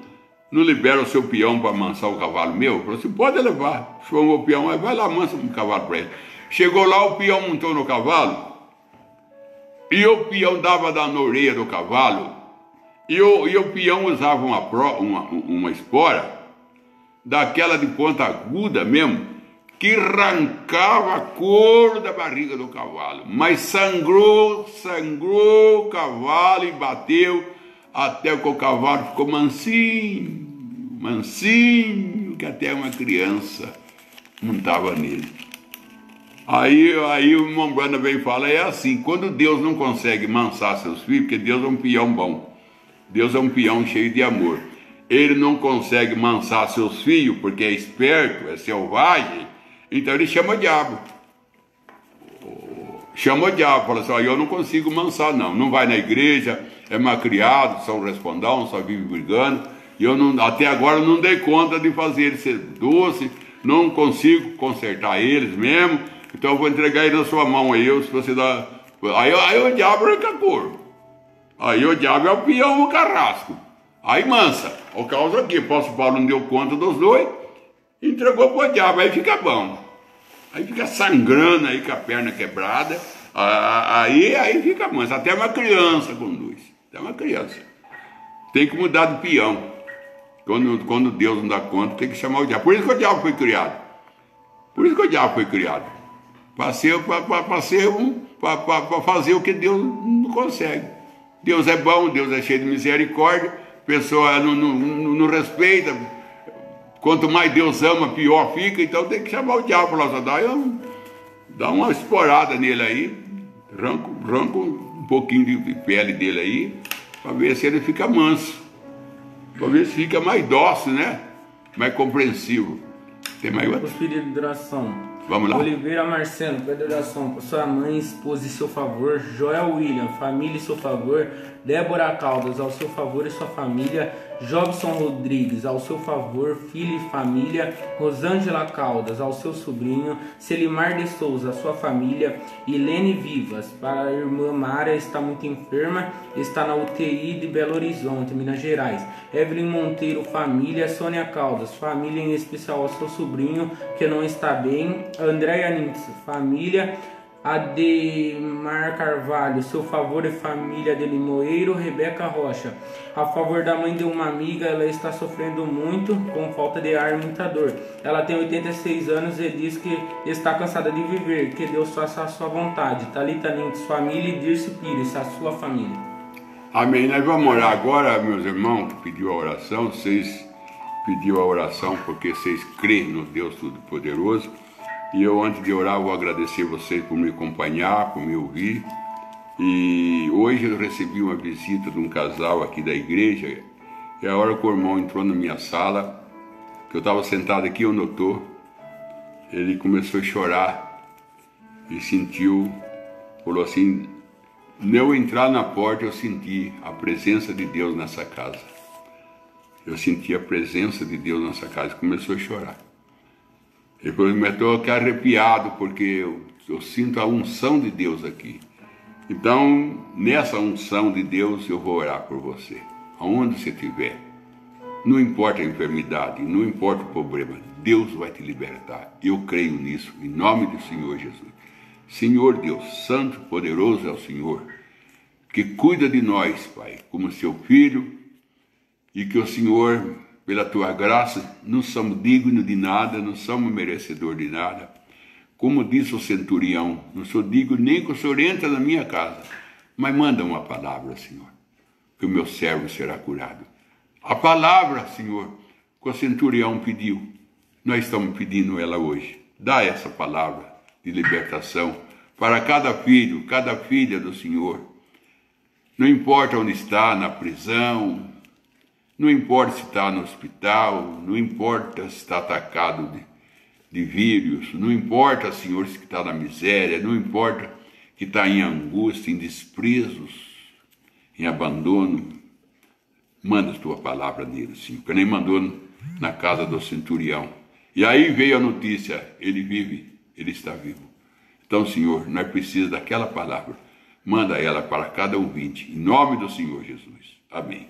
libera o seu peão para amansar o cavalo meu? Falou assim: pode levar. Chamou o peão, aí vai lá, amansa um cavalo para ele. Chegou lá, o peão montou no cavalo, e o peão dava na orelha do cavalo, e o peão usava uma espora, daquela de ponta aguda mesmo, que arrancava a couro da barriga do cavalo, mas sangrou o cavalo e bateu até que o cavalo ficou mansinho, que até uma criança montava nele. Aí o irmão Branham vem e fala: é assim, quando Deus não consegue mansar seus filhos, porque Deus é um peão bom, Deus é um peão cheio de amor, ele não consegue mansar seus filhos porque é esperto, é selvagem, então ele chama o diabo. Fala assim: ó, eu não consigo mansar não vai na igreja, é malcriado, são respondão, só vive brigando, e eu até agora não dei conta de fazer ele ser doce, não consigo consertar eles mesmo, então eu vou entregar ele na sua mão aí, se você dá... Aí o diabo arranca couro. Aí o diabo é o peão, o carrasco. Aí mansa. Por causa que o apóstolo Paulo não deu conta dos dois, entregou para o diabo, aí fica bom. Aí fica sangrando aí com a perna quebrada, aí fica manso. Até uma criança conduz. Até uma criança. Tem que mudar de peão. Quando Deus não dá conta, tem que chamar o diabo. Por isso que o diabo foi criado. Por isso que o diabo foi criado. Para fazer o que Deus não consegue. Deus é bom, Deus é cheio de misericórdia, a pessoa não respeita. Quanto mais Deus ama, pior fica. Então tem que chamar o diabo para dar uma esporada nele aí, arranca um pouquinho de pele dele aí, para ver se ele fica manso, para ver se fica mais dócil, né? Mais compreensivo. Tem mais outro? Os pedidos de oração. Vamos lá. Oliveira Marcelo, pede oração por sua mãe, esposa e seu favor. Joel William, família e seu favor. Débora Caldas, ao seu favor e sua família. Jobson Rodrigues, ao seu favor, filho e família. Rosângela Caldas, ao seu sobrinho. Selimar de Souza, à sua família. Ilene Vivas, para a irmã Mara, está muito enferma, está na UTI de Belo Horizonte, Minas Gerais. Evelyn Monteiro, família. Sônia Caldas, família, em especial ao seu sobrinho, que não está bem. Andréia Nintz, família. Ademar Carvalho, seu favor e família de Limoeiro. Rebeca Rocha, a favor da mãe de uma amiga, ela está sofrendo muito com falta de ar e muita dor. Ela tem 86 anos e diz que está cansada de viver, que Deus faça a sua vontade. Thalita Nintz, família, e Dirce Pires, a sua família. Amém. Nós vamos orar agora, meus irmãos, que pediu a oração. Vocês pediu a oração porque vocês creem no Deus Todo-Poderoso. E eu, antes de orar, vou agradecer vocês por me acompanhar, por me ouvir. E hoje eu recebi uma visita de um casal aqui da igreja. E a hora que o irmão entrou na minha sala, que eu estava sentado aqui onde eu estou, ele começou a chorar e falou assim: eu entrar na porta, eu senti a presença de Deus nessa casa. Eu senti a presença de Deus nessa casa. Começou a chorar. Ele falou: eu estou aqui arrepiado porque eu sinto a unção de Deus aqui. Então, nessa unção de Deus, eu vou orar por você. Aonde você estiver, não importa a enfermidade, não importa o problema, Deus vai te libertar. Eu creio nisso, em nome do Senhor Jesus. Senhor Deus, santo, poderoso é o Senhor, que cuida de nós, Pai, como seu filho, e que o Senhor, pela tua graça, não somos dignos de nada, não somos merecedores de nada. Como disse o centurião, não sou digno nem que o Senhor entre na minha casa, mas manda uma palavra, Senhor, que o meu servo será curado. A palavra, Senhor, que o centurião pediu, nós estamos pedindo ela hoje. Dá essa palavra de libertação para cada filho, cada filha do Senhor. Não importa onde está, na prisão, não importa se está no hospital, não importa se está atacado de vírus, não importa, Senhor, se está na miséria, não importa que está em angústia, em desprezos, em abandono. Manda a tua palavra nele, Senhor, que nem mandou na casa do centurião. E aí veio a notícia: ele vive, ele está vivo. Então, Senhor, nós precisamos daquela palavra. Manda ela para cada ouvinte, em nome do Senhor Jesus. Amém.